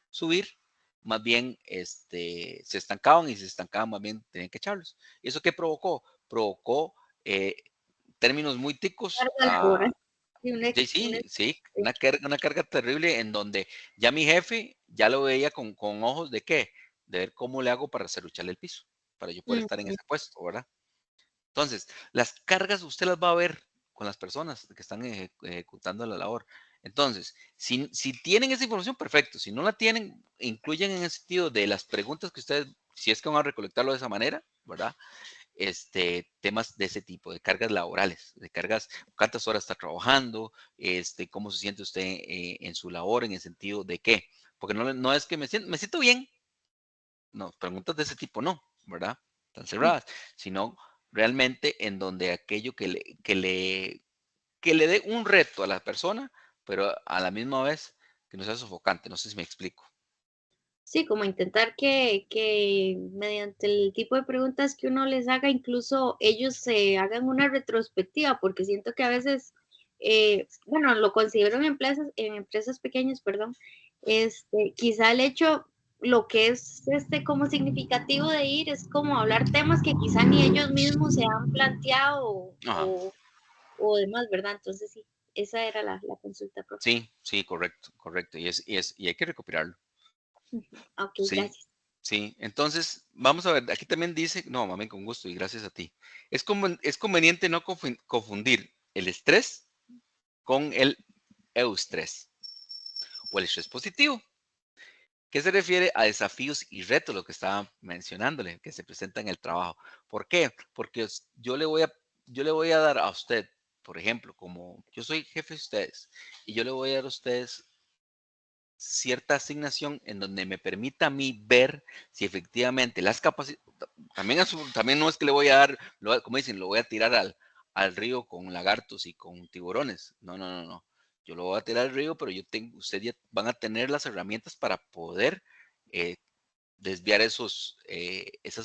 subir, más bien se estancaban y se estancaban, más bien tenían que echarlos. ¿Y eso qué provocó? Provocó eh, términos muy ticos. Carga laboral. Y Sí, sí, una carga terrible en donde ya mi jefe ya lo veía con ojos de qué, de ver cómo le hago para serrucharle el piso, para yo poder estar en ese puesto, ¿verdad? Entonces, las cargas usted las va a ver con las personas que están ejecutando la labor. Entonces, si tienen esa información, perfecto. Si no la tienen, incluyen en el sentido de las preguntas que ustedes, si es que van a recolectarlo de esa manera, ¿verdad? Temas de ese tipo, de cargas laborales, de cargas, cuántas horas está trabajando, cómo se siente usted en su labor, en el sentido de qué, porque no es que me siento bien, no, preguntas de ese tipo no, ¿verdad? Están cerradas, sino realmente en donde aquello que le dé un reto a la persona, pero a la misma vez que no sea sofocante, no sé si me explico. Sí, como intentar que mediante el tipo de preguntas que uno les haga, incluso ellos se hagan una retrospectiva, porque siento que a veces, bueno, lo considero en empresas pequeñas, perdón, quizá el hecho, lo que es como significativo de ir es como hablar temas que quizá ni ellos mismos se han planteado Ajá. o demás, ¿verdad? Entonces sí, esa era la consulta, profe. Sí, sí, correcto, correcto. Y hay que recuperarlo. Ok, Sí, gracias. sí. Entonces, vamos a ver, aquí también dice, no, mami, con gusto y gracias a ti. Es conveniente no confundir el estrés con el eustrés o el estrés positivo, que se refiere a desafíos y retos, lo que estaba mencionándole, que se presentan en el trabajo. ¿Por qué? Porque yo le voy a dar a usted, por ejemplo, como yo soy jefe de ustedes, y yo le voy a dar a ustedes cierta asignación en donde me permita a mí ver si efectivamente las capacidades, también no es que le voy a dar, como dicen, lo voy a tirar al río con lagartos y con tiburones. No, no, no, no. Yo lo voy a tirar al río, pero ustedes ya van a tener las herramientas para poder eh, desviar esas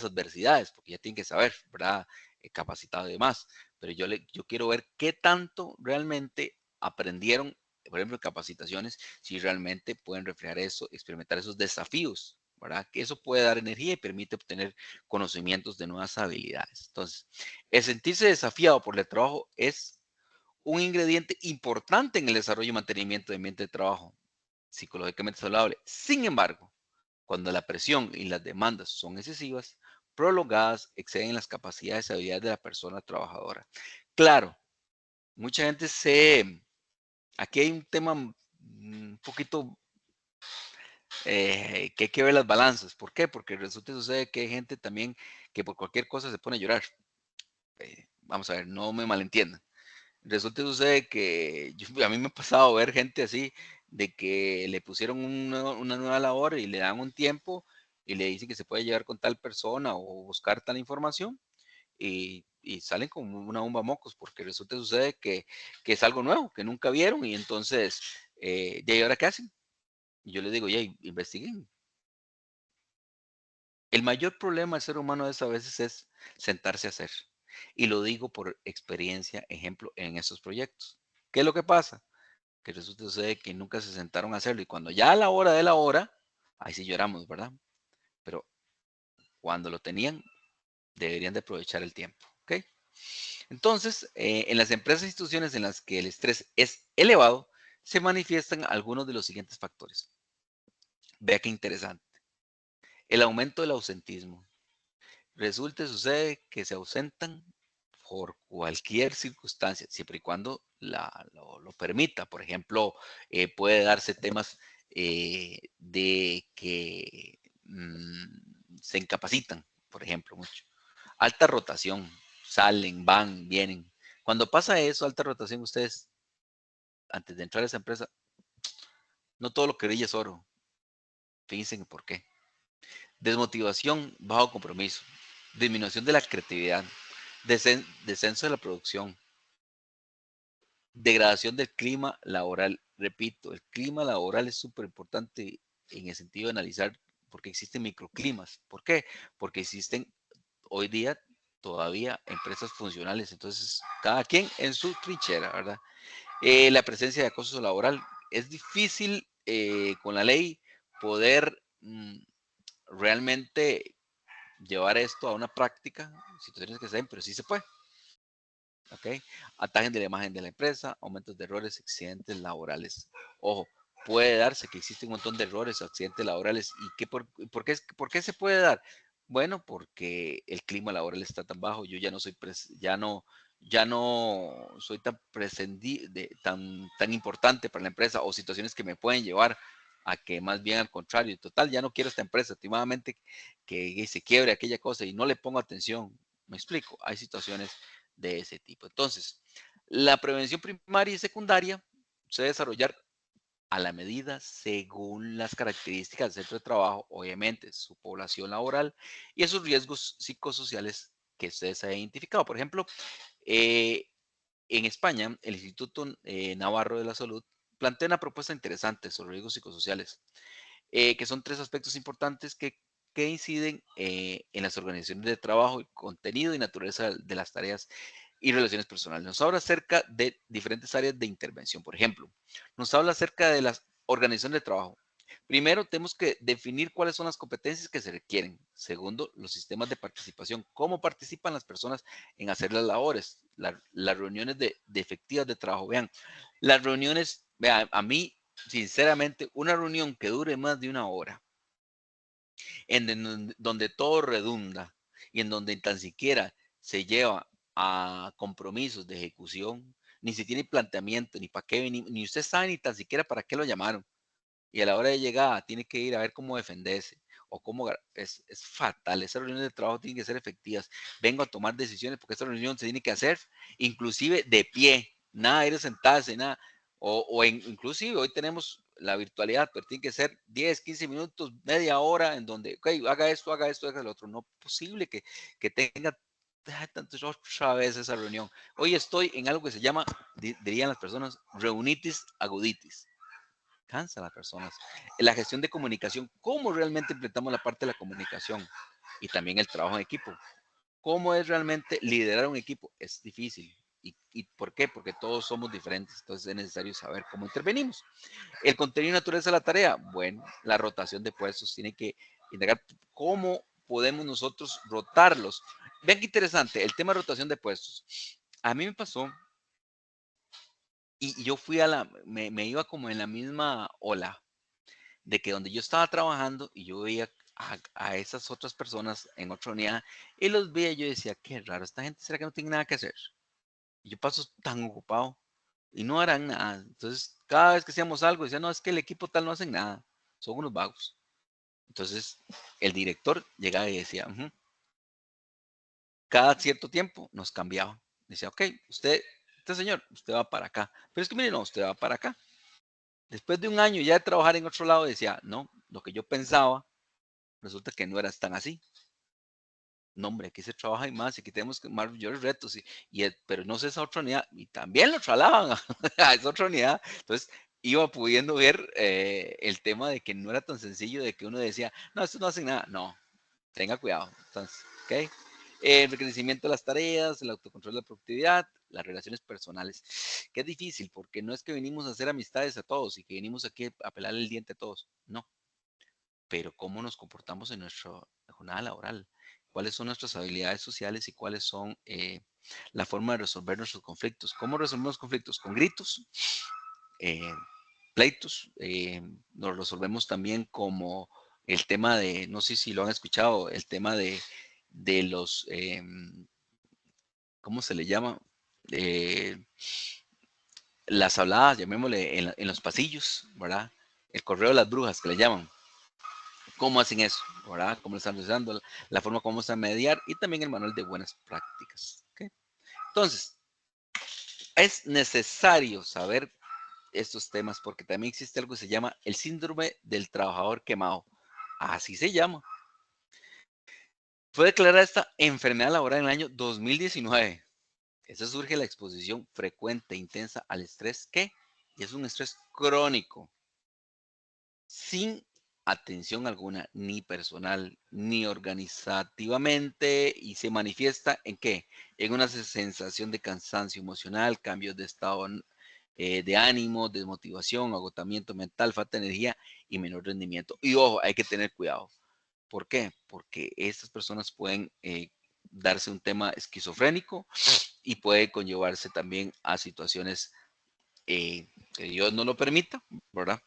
adversidades, porque ya tienen que saber, ¿verdad? Capacitado y demás. Pero yo quiero ver qué tanto realmente aprendieron, por ejemplo, en capacitaciones, si realmente pueden reflejar eso, experimentar esos desafíos, ¿verdad? Que eso puede dar energía y permite obtener conocimientos de nuevas habilidades. Entonces, el sentirse desafiado por el trabajo es un ingrediente importante en el desarrollo y mantenimiento de ambiente de trabajo psicológicamente saludable. Sin embargo, cuando la presión y las demandas son excesivas, prolongadas, exceden las capacidades y habilidades de la persona trabajadora. Claro, mucha gente aquí hay un tema un poquito que hay que ver las balanzas. ¿Por qué? Porque resulta y sucede que hay gente también que por cualquier cosa se pone a llorar. Vamos a ver, no me malentiendan. Resulta y sucede que a mí me ha pasado ver gente así, de que le pusieron una nueva labor y le dan un tiempo y le dicen que se puede llegar con tal persona o buscar tal información y salen como una bomba mocos porque resulta y sucede que es algo nuevo, que nunca vieron y entonces, ¿de ahí ahora qué hacen? Y yo les digo, ya, investiguen. El mayor problema del ser humano a veces es sentarse a hacer. Y lo digo por experiencia, ejemplo, en estos proyectos. ¿Qué es lo que pasa? Que resulta sucede que nunca se sentaron a hacerlo y cuando ya a la hora de la hora, ahí sí lloramos, ¿verdad? Pero cuando lo tenían, deberían de aprovechar el tiempo, ¿ok? Entonces, en las empresas e instituciones en las que el estrés es elevado, se manifiestan algunos de los siguientes factores. Vea qué interesante. El aumento del ausentismo. Resulta y sucede que se ausentan por cualquier circunstancia, siempre y cuando lo permita. Por ejemplo, puede darse temas de que se incapacitan, por ejemplo, mucho. Alta rotación, salen, van, vienen. Cuando pasa eso, alta rotación, ustedes, antes de entrar a esa empresa, no todo lo que brilla es oro. Fíjense en por qué. Desmotivación, bajo compromiso, disminución de la creatividad, descenso de la producción, degradación del clima laboral. Repito, el clima laboral es súper importante en el sentido de analizar porque existen microclimas. ¿Por qué? Porque existen hoy día todavía empresas funcionales. Entonces, cada quien en su trinchera, ¿verdad? La presencia de acoso laboral. Es difícil con la ley poder realmente llevar esto a una práctica, situaciones que se den, pero sí se puede. ¿Ok? Atajen de la imagen de la empresa, aumentos de errores, accidentes laborales. Ojo, puede darse que existe un montón de errores o accidentes laborales. ¿Y por qué se puede dar? Bueno, porque el clima laboral está tan bajo, yo ya no soy, ya no soy tan tan importante para la empresa o situaciones que me pueden llevar a que más bien al contrario, total, ya no quiero esta empresa, últimamente que se quiebre aquella cosa y no le pongo atención. Me explico, hay situaciones de ese tipo. Entonces, la prevención primaria y secundaria se debe desarrollar a la medida según las características del centro de trabajo, obviamente su población laboral y esos riesgos psicosociales que ustedes han identificado. Por ejemplo, eh, en España, el Instituto Navarro de la Salud plantea una propuesta interesante sobre riesgos psicosociales, que son tres aspectos importantes que inciden en las organizaciones de trabajo, el contenido y naturaleza de las tareas y relaciones personales. Nos habla acerca de diferentes áreas de intervención. Por ejemplo, nos habla acerca de las organizaciones de trabajo. Primero, tenemos que definir cuáles son las competencias que se requieren. Segundo, los sistemas de participación. Cómo participan las personas en hacer las labores, las reuniones de efectivas de trabajo. Vean, las reuniones, vean, a mí, sinceramente, una reunión que dure más de una hora, donde todo redunda y en donde tan siquiera se lleva a compromisos de ejecución, ni se tiene planteamiento, ni para qué, ni usted sabe ni tan siquiera para qué lo llamaron. Y a la hora de llegar tiene que ir a ver cómo defenderse o cómo es fatal. Esas reuniones de trabajo tienen que ser efectivas. Vengo a tomar decisiones porque esta reunión se tiene que hacer inclusive de pie, nada de ir a sentarse, nada. Inclusive hoy tenemos la virtualidad, pero tiene que ser 10, 15 minutos, media hora en donde, ok, haga esto, haga lo otro. No es posible que tenga tantas otra vez esa reunión. Hoy estoy en algo que se llama, dirían las personas, reunitis aguditis. Cansa a las personas. La gestión de comunicación, cómo realmente implementamos la parte de la comunicación y también el trabajo en equipo. ¿Cómo es realmente liderar un equipo? Es difícil. ¿Y por qué? Porque todos somos diferentes, entonces es necesario saber cómo intervenimos. El contenido y naturaleza de la tarea, bueno, la rotación de puestos, tiene que indagar cómo podemos nosotros rotarlos. Vean qué interesante, el tema de rotación de puestos. A mí me pasó y yo fui me iba como en la misma ola de que donde yo estaba trabajando y yo veía a esas otras personas en otra unidad y los veía y yo decía, qué raro, esta gente será que no tiene nada que hacer. Y yo paso tan ocupado y no harán nada. Entonces, cada vez que hacíamos algo, decían, no, es que el equipo tal no hacen nada, son unos vagos. Entonces, el director llegaba y decía, cada cierto tiempo nos cambiaba. Decía, ok, este señor, usted va para acá. Pero es que mire, no, usted va para acá. Después de un año ya de trabajar en otro lado, decía, no, lo que yo pensaba resulta que no era tan así. No, hombre, aquí se trabaja y más, y aquí tenemos mayores retos, pero no sé esa otra unidad, y también lo trasladaban a esa otra unidad. Entonces, iba pudiendo ver el tema de que no era tan sencillo, de que uno decía, no, esto no hace nada. No, tenga cuidado. Entonces, ¿ok? El reconocimiento de las tareas, el autocontrol de la productividad, las relaciones personales, que es difícil, porque no es que venimos a hacer amistades a todos y que venimos aquí a pelar el diente a todos, no, pero cómo nos comportamos en nuestra jornada laboral, cuáles son nuestras habilidades sociales y cuáles son la forma de resolver nuestros conflictos. ¿Cómo resolvemos conflictos? Con gritos, eh, pleitos, nos resolvemos también como el tema de, no sé si lo han escuchado, el tema de los, ¿cómo se le llama? Eh, las habladas, llamémosle, en los pasillos, ¿verdad? El correo de las brujas que le llaman. ¿Cómo hacen eso? ¿Verdad? ¿Cómo lo están usando? La forma como están mediar y también el manual de buenas prácticas. ¿Ok? Entonces, es necesario saber estos temas porque también existe algo que se llama el síndrome del trabajador quemado. Así se llama. Fue declarada esta enfermedad laboral en el año 2019. Eso surge de la exposición frecuente e intensa al estrés que es un estrés crónico, sin atención alguna, ni personal, ni organizativamente, y se manifiesta en qué? En una sensación de cansancio emocional, cambios de estado de ánimo, desmotivación, agotamiento mental, falta de energía y menor rendimiento. Y ojo, hay que tener cuidado. ¿Por qué? Porque estas personas pueden darse un tema esquizofrénico y puede conllevarse también a situaciones que Dios no lo permita, ¿verdad?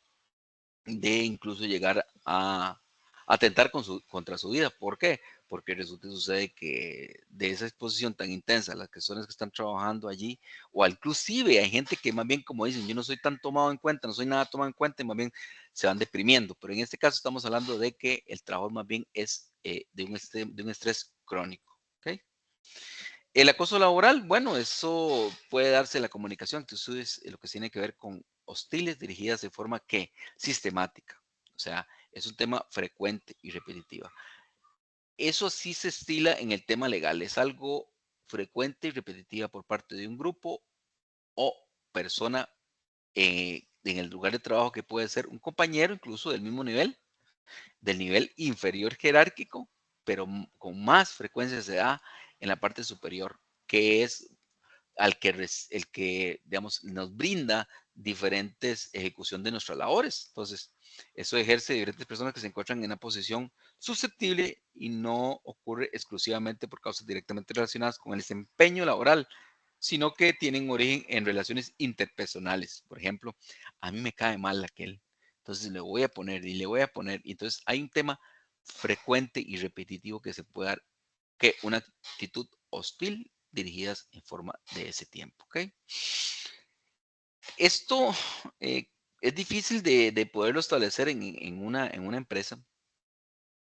De incluso llegar a atentar contra su vida. ¿Por qué? Porque resulta y sucede que de esa exposición tan intensa, las personas que están trabajando allí, o inclusive hay gente que más bien como dicen, yo no soy tan tomado en cuenta, no soy nada tomado en cuenta, y más bien se van deprimiendo. Pero en este caso estamos hablando de que el trabajo más bien es de un estrés crónico. ¿Ok? El acoso laboral, bueno, eso puede darse en la comunicación, actitudes, lo que tiene que ver con hostiles dirigidas de forma que sistemática. O sea, es un tema frecuente y repetitiva. Eso sí se estila en el tema legal, es algo frecuente y repetitiva por parte de un grupo o persona en el lugar de trabajo que puede ser un compañero incluso del mismo nivel, del nivel inferior jerárquico, pero con más frecuencia se da en la parte superior, que es el que, digamos, nos brinda diferentes ejecución de nuestras labores. Entonces, eso ejerce diferentes personas que se encuentran en una posición susceptible y no ocurre exclusivamente por causas directamente relacionadas con el desempeño laboral, sino que tienen origen en relaciones interpersonales. Por ejemplo, a mí me cae mal aquel, entonces le voy a poner y le voy a poner. Y entonces hay un tema frecuente y repetitivo que se puede dar, que una actitud hostil dirigidas en forma de ese tiempo. ¿Ok? Esto es difícil de poderlo establecer en una empresa.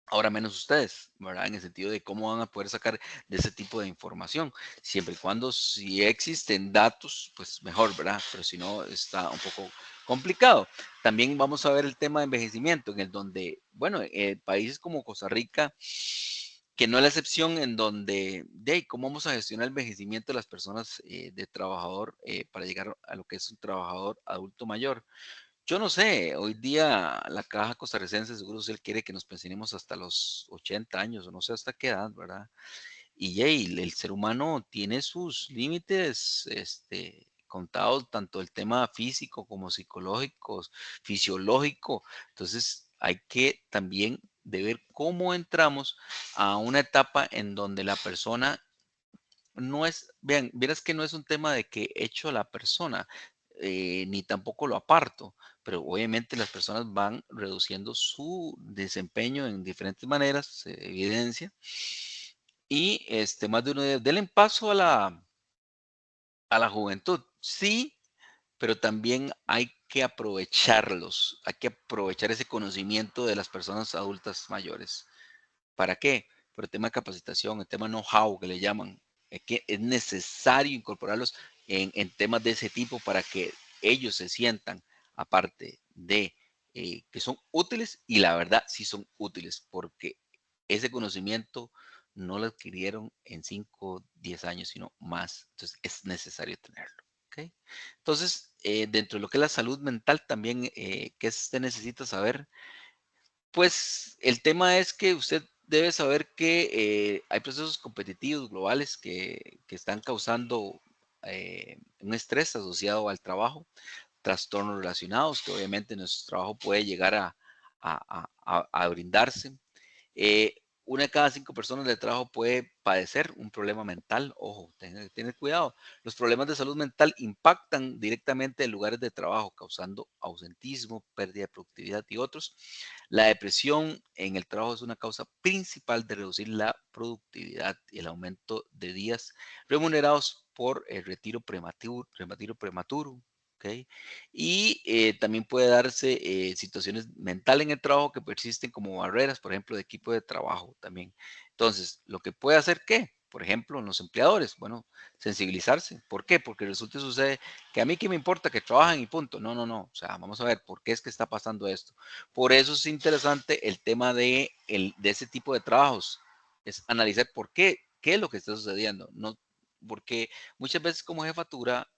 Ahora menos ustedes, ¿verdad? En el sentido de cómo van a poder sacar de ese tipo de información. Siempre y cuando si existen datos, pues mejor, ¿verdad? Pero si no, está un poco complicado. También vamos a ver el tema de envejecimiento, en el donde, bueno, países como Costa Rica, que no es la excepción, en donde, de cómo vamos a gestionar el envejecimiento de las personas de trabajador para llegar a lo que es un trabajador adulto mayor. Yo no sé, hoy día la Caja Costarricense seguro si él quiere que nos pensionemos hasta los 80 años o no sé hasta qué edad, ¿verdad? Y el ser humano tiene sus límites contados, tanto el tema físico como psicológico, fisiológico. Entonces hay que también de ver cómo entramos a una etapa en donde la persona no es, vean, vieras que no es un tema de que echo a la persona, ni tampoco lo aparto, pero obviamente las personas van reduciendo su desempeño en diferentes maneras, se evidencia, y más de uno de, denle paso a la juventud, sí, pero también hay que aprovecharlos, hay que aprovechar ese conocimiento de las personas adultas mayores. ¿Para qué? Por el tema de capacitación, el tema know-how que le llaman. Es que es necesario incorporarlos en temas de ese tipo para que ellos se sientan, aparte de que son útiles, y la verdad sí son útiles, porque ese conocimiento no lo adquirieron en 5, 10 años, sino más. Entonces es necesario tenerlo. ¿Ok? Entonces, dentro de lo que es la salud mental, también, ¿qué se necesita saber? Pues el tema es que usted debe saber que hay procesos competitivos globales que están causando un estrés asociado al trabajo, trastornos relacionados que obviamente nuestro trabajo puede llegar a brindarse. una de cada 5 personas de trabajo puede padecer un problema mental. Ojo, tiene cuidado. Los problemas de salud mental impactan directamente en lugares de trabajo, causando ausentismo, pérdida de productividad y otros. La depresión en el trabajo es una causa principal de reducir la productividad y el aumento de días remunerados por el retiro prematuro. ¿Ok? Y también puede darse situaciones mentales en el trabajo que persisten como barreras, por ejemplo, de equipo de trabajo también. Entonces, lo que puede hacer, ¿qué? Por ejemplo, en los empleadores, bueno, sensibilizarse. ¿Por qué? Porque resulta y sucede que a mí qué me importa que trabajen y punto. No, no, no. O sea, vamos a ver por qué es que está pasando esto. Por eso es interesante el tema de ese tipo de trabajos. Es analizar qué es lo que está sucediendo. No, porque muchas veces como jefatura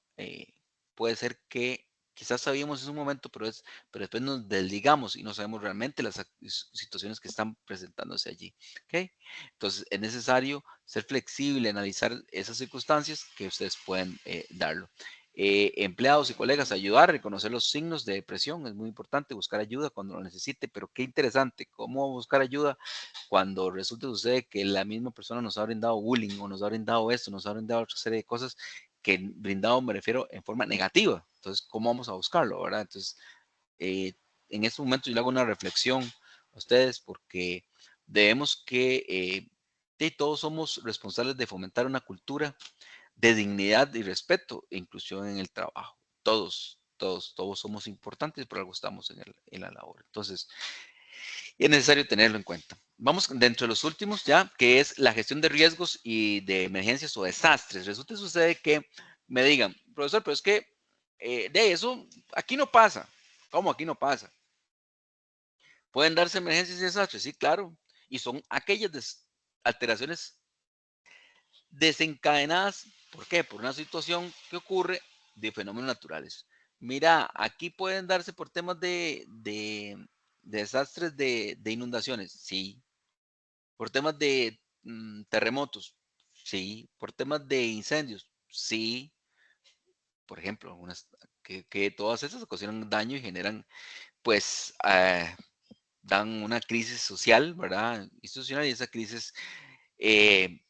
puede ser que quizás sabíamos en un momento, pero después nos desligamos y no sabemos realmente las situaciones que están presentándose allí. ¿Ok? Entonces es necesario ser flexible, analizar esas circunstancias que ustedes pueden darlo. Empleados y colegas, ayudar a reconocer los signos de depresión. Es muy importante buscar ayuda cuando lo necesite, pero qué interesante, cómo buscar ayuda cuando resulta sucede que la misma persona nos ha brindado bullying o nos ha brindado esto, nos ha brindado otra serie de cosas que brindado me refiero en forma negativa. Entonces, ¿cómo vamos a buscarlo, verdad? Entonces, eh, en este momento yo le hago una reflexión a ustedes porque debemos todos somos responsables de fomentar una cultura de dignidad y respeto e inclusión en el trabajo. Todos somos importantes, por algo estamos en la labor. Entonces, es necesario tenerlo en cuenta. Vamos dentro de los últimos ya, que es la gestión de riesgos y de emergencias o desastres. Resulta y sucede que me digan, profesor, pero es que de eso aquí no pasa. ¿Cómo aquí no pasa? ¿Pueden darse emergencias y desastres? Sí, claro. Y son aquellas alteraciones desencadenadas, ¿por qué? Por una situación que ocurre de fenómenos naturales. Mira, aquí pueden darse por temas de desastres de inundaciones, sí. Por temas de terremotos, sí. Por temas de incendios, sí. Por ejemplo, que todas esas ocasionan daño y generan, pues, dan una crisis social, ¿verdad? Institucional, y esa crisis eh,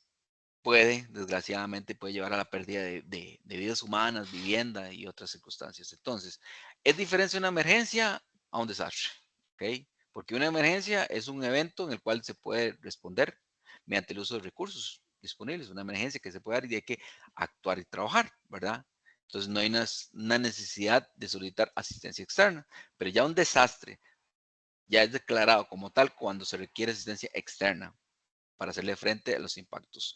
desgraciadamente, puede llevar a la pérdida de vidas humanas, vivienda y otras circunstancias. Entonces, es diferencia una emergencia a un desastre, ¿ok? Porque una emergencia es un evento en el cual se puede responder mediante el uso de recursos disponibles, una emergencia que se puede dar y hay que actuar y trabajar, ¿verdad? Entonces, no hay una necesidad de solicitar asistencia externa, pero ya un desastre ya es declarado como tal cuando se requiere asistencia externa para hacerle frente a los impactos,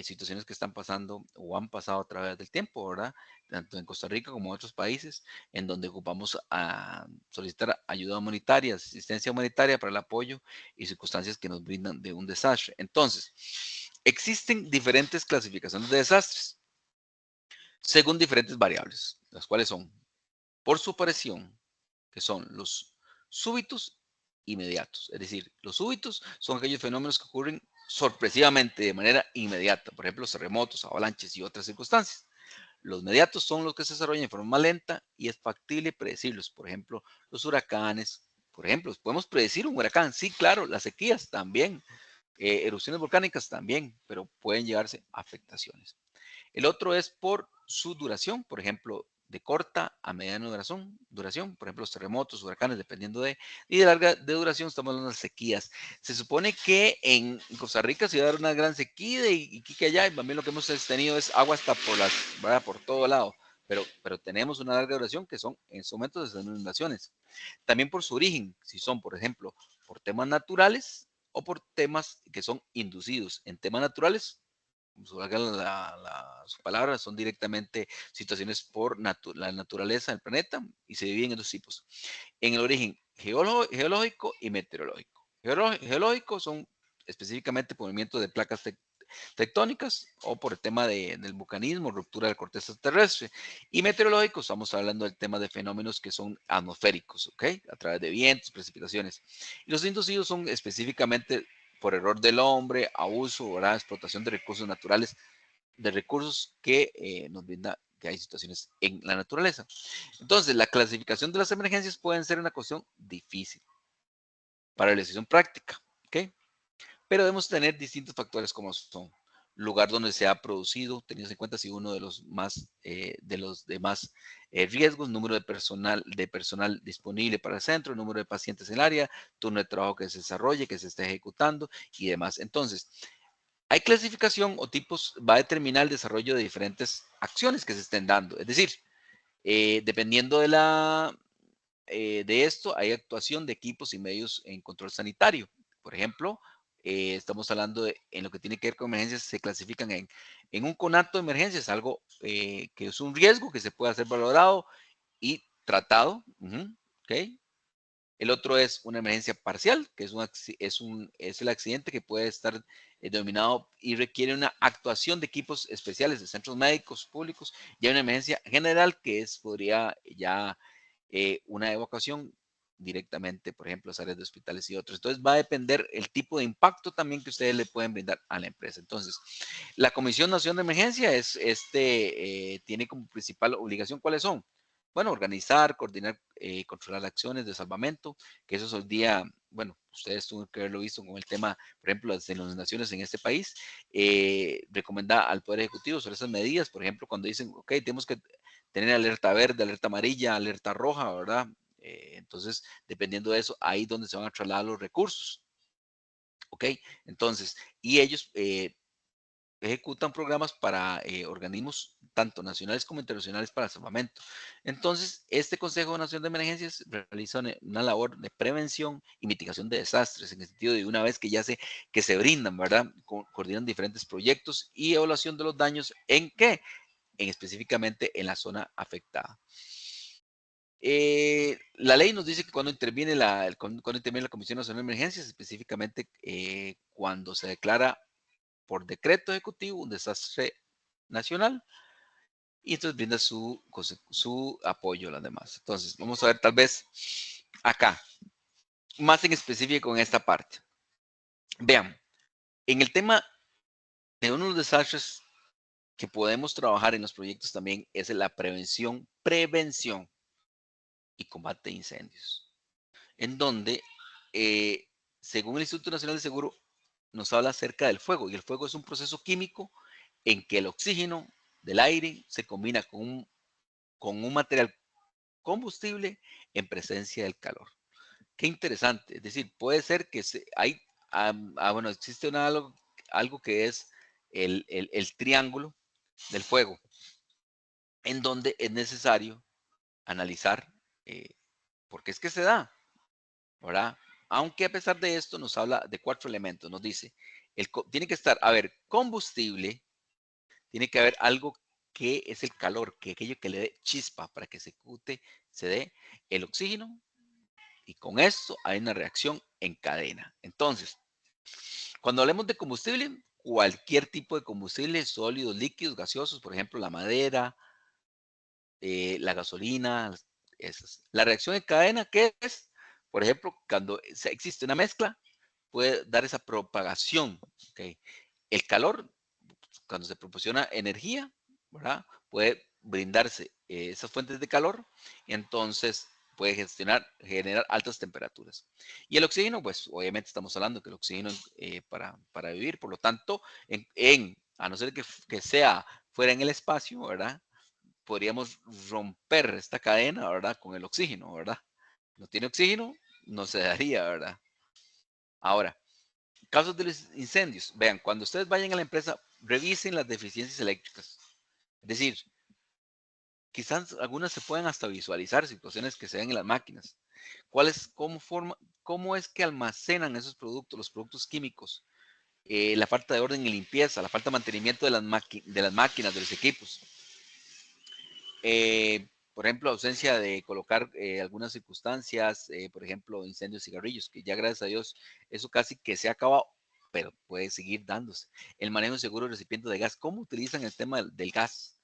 situaciones que están pasando o han pasado a través del tiempo, ¿verdad? Tanto en Costa Rica como en otros países, en donde ocupamos a solicitar ayuda humanitaria, asistencia humanitaria para el apoyo y circunstancias que nos brindan de un desastre. Entonces, existen diferentes clasificaciones de desastres según diferentes variables, las cuales son por su aparición, que son los súbitos inmediatos. Es decir, los súbitos son aquellos fenómenos que ocurren sorpresivamente de manera inmediata, por ejemplo, los terremotos, avalanches y otras circunstancias. Los mediatos son los que se desarrollan de forma más lenta y es factible predecirlos. Por ejemplo, los huracanes. Por ejemplo, podemos predecir un huracán. Sí, claro, las sequías también. Erupciones volcánicas también, pero pueden llevarse afectaciones. El otro es por su duración, por ejemplo, de corta a mediana duración, por ejemplo, los terremotos, huracanes, dependiendo y de larga de duración, estamos hablando de sequías. Se supone que en Costa Rica se va a dar una gran sequía y que allá, y también lo que hemos tenido es agua hasta ¿verdad? Por todo lado, pero tenemos una larga duración que son en su momento de inundaciones. También por su origen, si son, por ejemplo, por temas naturales o por temas que son inducidos. En temas naturales, su palabra, son directamente situaciones por la naturaleza del planeta y se dividen en dos tipos. En el origen geológico y meteorológico. Geológico son específicamente movimientos de placas tectónicas o por el tema del vulcanismo, ruptura de la corteza terrestre. Y meteorológico, estamos hablando del tema de fenómenos que son atmosféricos, ¿ok? A través de vientos, precipitaciones. Y los inducidos son específicamente por error del hombre, abuso, ¿verdad? Explotación de recursos naturales, de recursos que nos brinda que hay situaciones en la naturaleza. Entonces, la clasificación de las emergencias pueden ser una cuestión difícil para la decisión práctica, ¿ok? pero debemos tener distintos factores como son lugar donde se ha producido, teniendo en cuenta si uno de los demás riesgos, número de personal disponible para el centro, número de pacientes en el área, turno de trabajo que se desarrolle, que se esté ejecutando y demás. Entonces, hay clasificación o tipos, va a determinar el desarrollo de diferentes acciones que se estén dando. Es decir, dependiendo de esto, hay actuación de equipos y medios en control sanitario. Por ejemplo, estamos hablando de, en lo que tiene que ver con emergencias, se clasifican en un conato de emergencias, algo que es un riesgo que se puede hacer valorado y tratado. ¿Ok? El otro es una emergencia parcial, que es el accidente que puede estar denominado y requiere una actuación de equipos especiales de centros médicos públicos. Y hay una emergencia general que podría ya una evacuación directamente, por ejemplo, las áreas de hospitales y otros. Entonces va a depender el tipo de impacto también que ustedes le pueden brindar a la empresa. Entonces, la Comisión Nacional de Emergencia tiene como principal obligación, ¿cuáles son? Bueno, organizar, coordinar, controlar acciones de salvamento, que eso es hoy día, bueno, ustedes tuvieron que haberlo visto con el tema, por ejemplo, las inundaciones en este país, recomendar al Poder Ejecutivo sobre esas medidas, por ejemplo, cuando dicen, ok, tenemos que tener alerta verde, alerta amarilla, alerta roja, ¿verdad? Entonces, dependiendo de eso, ahí es donde se van a trasladar los recursos, ¿ok? Entonces, y ellos ejecutan programas para organismos tanto nacionales como internacionales para salvamento. Entonces, este Consejo Nacional de Emergencias realiza una labor de prevención y mitigación de desastres, en el sentido de una vez que se brindan, ¿verdad? Coordinan diferentes proyectos y evaluación de los daños en qué, específicamente en la zona afectada. La ley nos dice que cuando interviene cuando interviene la Comisión Nacional de Emergencias, específicamente cuando se declara por decreto ejecutivo un desastre nacional y entonces brinda su apoyo a las demás. Entonces, vamos a ver tal vez acá, más en específico en esta parte. Vean, en el tema de uno de los desastres que podemos trabajar en los proyectos también es la prevención y combate de incendios, en donde, según el Instituto Nacional de Seguro, nos habla acerca del fuego, y el fuego es un proceso químico en que el oxígeno del aire se combina con un material combustible en presencia del calor. Qué interesante, es decir, puede ser que bueno, existe algo que es el triángulo del fuego, en donde es necesario analizar por qué es que se da, ¿verdad? Aunque a pesar de esto nos habla de 4 elementos, nos dice, tiene que estar, a ver, combustible, tiene que haber algo que es el calor, que aquello que le dé chispa para que se dé el oxígeno, y con esto hay una reacción en cadena. Entonces, cuando hablemos de combustible, cualquier tipo de combustible, sólidos, líquidos, gaseosos, por ejemplo, la madera, la gasolina, esas. La reacción en cadena, ¿qué es? Por ejemplo, cuando existe una mezcla, puede dar esa propagación. ¿Okay? El calor, cuando se proporciona energía, ¿verdad? Puede brindarse esas fuentes de calor, y entonces puede generar altas temperaturas. Y el oxígeno, pues obviamente estamos hablando que el oxígeno para vivir, por lo tanto, a no ser que sea fuera en el espacio, ¿verdad? Podríamos romper esta cadena, ¿verdad? Con el oxígeno, ¿verdad? No tiene oxígeno, no se daría, ¿verdad? Ahora, casos de los incendios. Vean, cuando ustedes vayan a la empresa, revisen las deficiencias eléctricas. Es decir, quizás algunas se pueden hasta visualizar, situaciones que se ven en las máquinas. ¿Cómo es que almacenan esos productos, los productos químicos? La falta de orden y limpieza, la falta de mantenimiento de las máquinas, de los equipos. Por ejemplo, ausencia de colocar algunas circunstancias, por ejemplo, incendios, cigarrillos, que ya gracias a Dios eso casi que se ha acabado, pero puede seguir dándose. El manejo seguro de recipientes de gas, ¿cómo utilizan el tema del gas?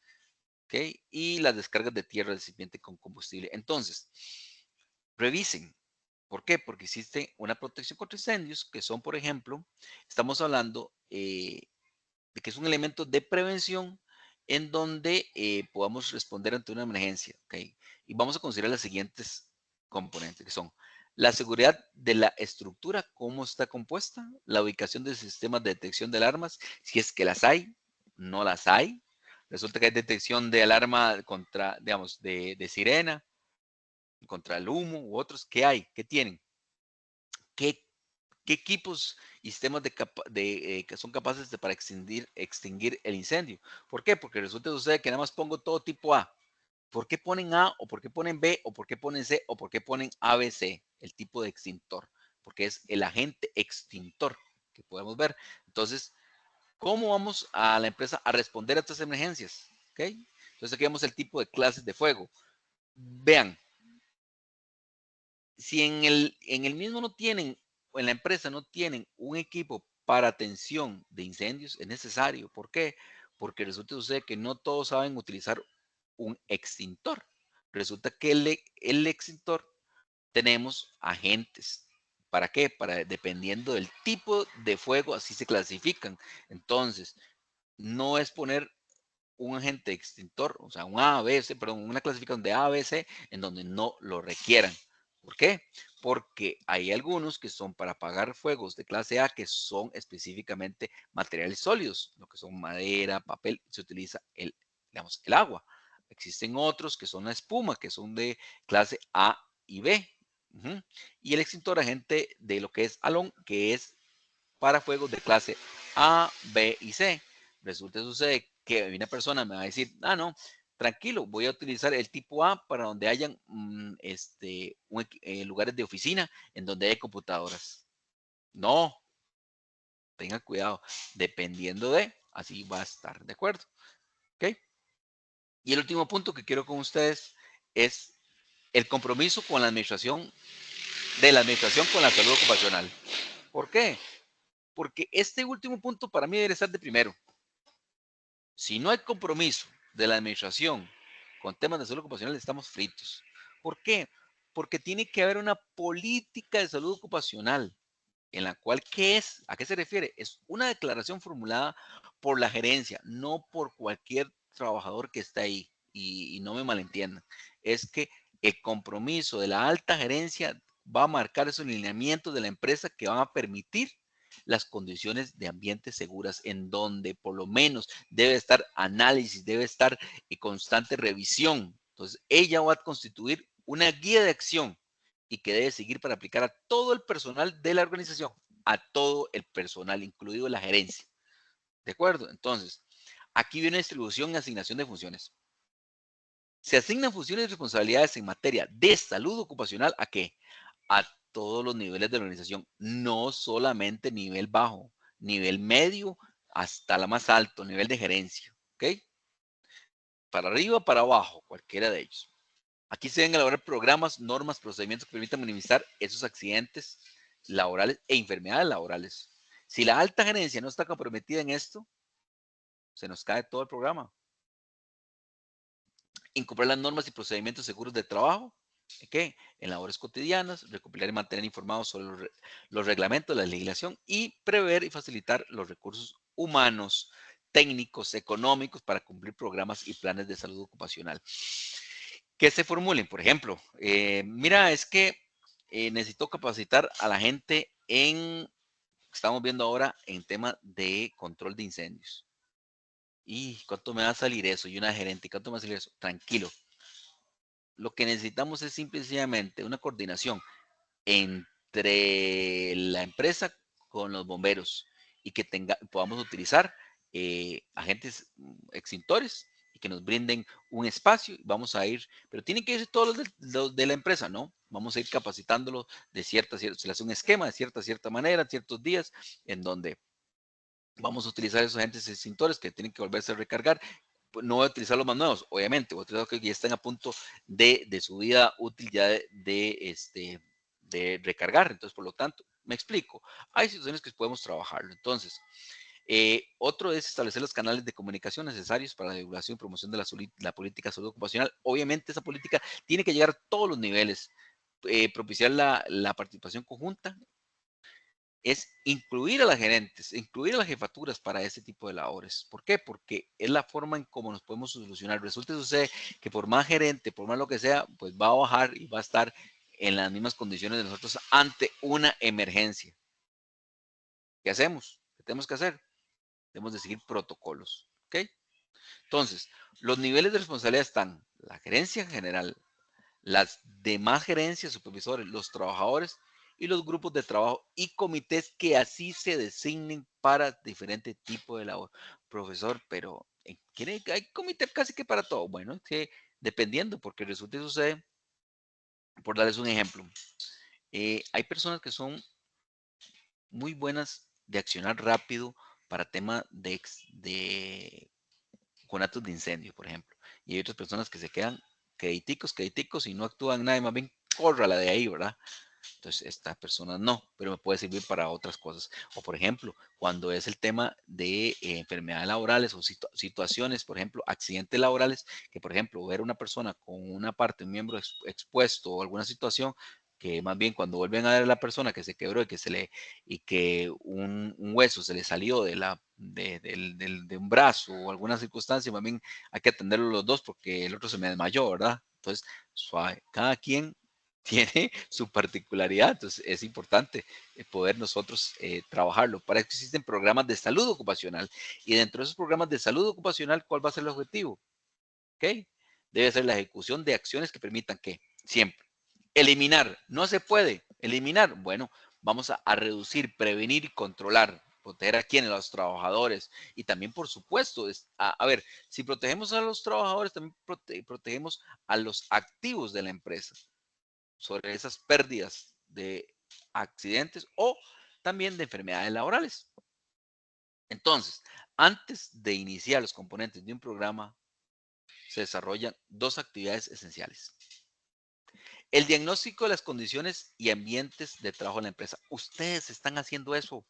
¿Okay? Y las descargas de tierra del recipiente con combustible. Entonces, revisen. ¿Por qué? Porque existe una protección contra incendios, que son, por ejemplo, estamos hablando de que es un elemento de prevención en donde podamos responder ante una emergencia. ¿Okay? Y vamos a considerar las siguientes componentes, que son La seguridad de la estructura, cómo está compuesta, la ubicación de sistemas de detección de alarmas, si es que las hay, no las hay. Resulta que hay detección de alarma contra, digamos, de sirena, contra el humo u otros. ¿Qué hay? ¿Qué tienen? ¿Qué, qué equipos y sistemas que son capaces para extinguir el incendio? ¿Por qué? Porque resulta que sucede que nada más pongo todo tipo A. ¿Por qué ponen A o por qué ponen B o por qué ponen C o por qué ponen ABC? El tipo de extintor, porque es el agente extintor que podemos ver. Entonces, ¿cómo vamos a la empresa a responder a estas emergencias? ¿Ok? Entonces aquí vemos el tipo de clases de fuego. Vean, si en el mismo no tienen, o en la empresa no tienen un equipo para atención de incendios, es necesario. ¿Por qué? Porque resulta sucede que no todos saben utilizar un extintor. Resulta que el extintor tenemos agentes. ¿Para qué? Para, dependiendo del tipo de fuego, así se clasifican. Entonces, no es poner un agente extintor, o sea, un A, B, C, perdón, una clasificación de A, B, C, en donde no lo requieran. ¿Por qué? Porque hay algunos que son para apagar fuegos de clase A que son específicamente materiales sólidos, lo que son madera, papel, se utiliza digamos, el agua. Existen otros que son la espuma, que son de clase A y B. Uh-huh. Y el extintor agente de lo que es alón, que es para fuegos de clase A, B y C. Resulta sucede que una persona me va a decir, no, tranquilo, voy a utilizar el tipo A para donde hayan lugares de oficina en donde hay computadoras. No, tengan cuidado, dependiendo de, así va a estar, ¿de acuerdo? ¿Ok? Y el último punto que quiero con ustedes es el compromiso con la administración, de la administración con la salud ocupacional. ¿Por qué? Porque este último punto para mí debe ser de primero. Si no hay compromiso de la administración con temas de salud ocupacional, estamos fritos. ¿Por qué? Porque tiene que haber una política de salud ocupacional en la cual, ¿qué es? ¿A qué se refiere? Es una declaración formulada por la gerencia, no por cualquier trabajador que está ahí. Y no me malentiendan. Es que el compromiso de la alta gerencia va a marcar esos lineamientos de la empresa que van a permitir las condiciones de ambiente seguras, en donde por lo menos debe estar análisis, debe estar constante revisión. Entonces, ella va a constituir una guía de acción y que debe seguir para aplicar a todo el personal de la organización, a todo el personal, incluido la gerencia. ¿De acuerdo? Entonces, aquí viene distribución y asignación de funciones. Se asignan funciones y responsabilidades en materia de salud ocupacional ¿a qué? A todos los niveles de la organización, no solamente nivel bajo, nivel medio hasta la más alto, nivel de gerencia, ¿ok? Para arriba, para abajo, cualquiera de ellos. Aquí se deben elaborar programas, normas, procedimientos que permitan minimizar esos accidentes laborales e enfermedades laborales. Si la alta gerencia no está comprometida en esto, se nos cae todo el programa. Incorporar las normas y procedimientos seguros de trabajo, ¿qué? En labores cotidianas, recopilar y mantener informados sobre los reglamentos, la legislación y prever y facilitar los recursos humanos, técnicos, económicos para cumplir programas y planes de salud ocupacional. Que se formulen, por ejemplo, mira, es que necesito capacitar a la gente estamos viendo ahora en tema de control de incendios. ¿Y cuánto me va a salir eso? Y una gerente, ¿cuánto me va a salir eso? Tranquilo. Lo que necesitamos es simplemente una coordinación entre la empresa con los bomberos y que podamos utilizar agentes extintores y que nos brinden un espacio. Vamos a ir, pero tienen que ir todos los de la empresa, ¿no? Vamos a ir capacitándolo de cierta, se le hace un esquema de cierta manera, ciertos días, en donde vamos a utilizar esos agentes extintores que tienen que volverse a recargar. No voy a utilizar los más nuevos, obviamente, voy a utilizar los que ya están a punto de su vida útil ya de recargar. Entonces, por lo tanto, me explico. Hay situaciones que podemos trabajarlo. Entonces, otro es establecer los canales de comunicación necesarios para la divulgación y promoción de la política de salud ocupacional. Obviamente, esa política tiene que llegar a todos los niveles, propiciar la participación conjunta es incluir a las gerentes, incluir a las jefaturas para ese tipo de labores. ¿Por qué? Porque es la forma en cómo nos podemos solucionar. Resulta y sucede que por más gerente, por más lo que sea, pues va a bajar y va a estar en las mismas condiciones de nosotros ante una emergencia. ¿Qué hacemos? ¿Qué tenemos que hacer? Tenemos de seguir protocolos. ¿Ok? Entonces, los niveles de responsabilidad están la gerencia general, las demás gerencias, supervisores, los trabajadores y los grupos de trabajo y comités que así se designen para diferente tipo de labor. Profesor, pero hay comité casi que para todo. Bueno, es que dependiendo, porque resulta y sucede, por darles un ejemplo, hay personas que son muy buenas de accionar rápido para tema de conatos de incendio, por ejemplo. Y hay otras personas que se quedan quediticos y no actúan nada, y más bien córrala de ahí, ¿verdad? Entonces, esta persona no, pero me puede servir para otras cosas. O, por ejemplo, cuando es el tema de enfermedades laborales o situaciones, por ejemplo, accidentes laborales, que, por ejemplo, ver una persona con una parte, un miembro expuesto o alguna situación, que más bien cuando vuelven a ver a la persona que se quebró y que un hueso se le salió de un brazo o alguna circunstancia, más bien hay que atenderlo los dos porque el otro se me desmayó, ¿verdad? Entonces, suave, cada quien tiene su particularidad, entonces es importante poder nosotros trabajarlo. Para eso existen programas de salud ocupacional y dentro de esos programas de salud ocupacional, ¿cuál va a ser el objetivo? ¿Ok? Debe ser la ejecución de acciones que permitan que siempre eliminar, no se puede eliminar, bueno, vamos a reducir, prevenir y controlar, proteger a quienes, a los trabajadores y también, por supuesto, a ver, si protegemos a los trabajadores, también protegemos a los activos de la empresa sobre esas pérdidas de accidentes o también de enfermedades laborales. Entonces, antes de iniciar los componentes de un programa, se desarrollan dos actividades esenciales. El diagnóstico de las condiciones y ambientes de trabajo en la empresa. Ustedes están haciendo eso.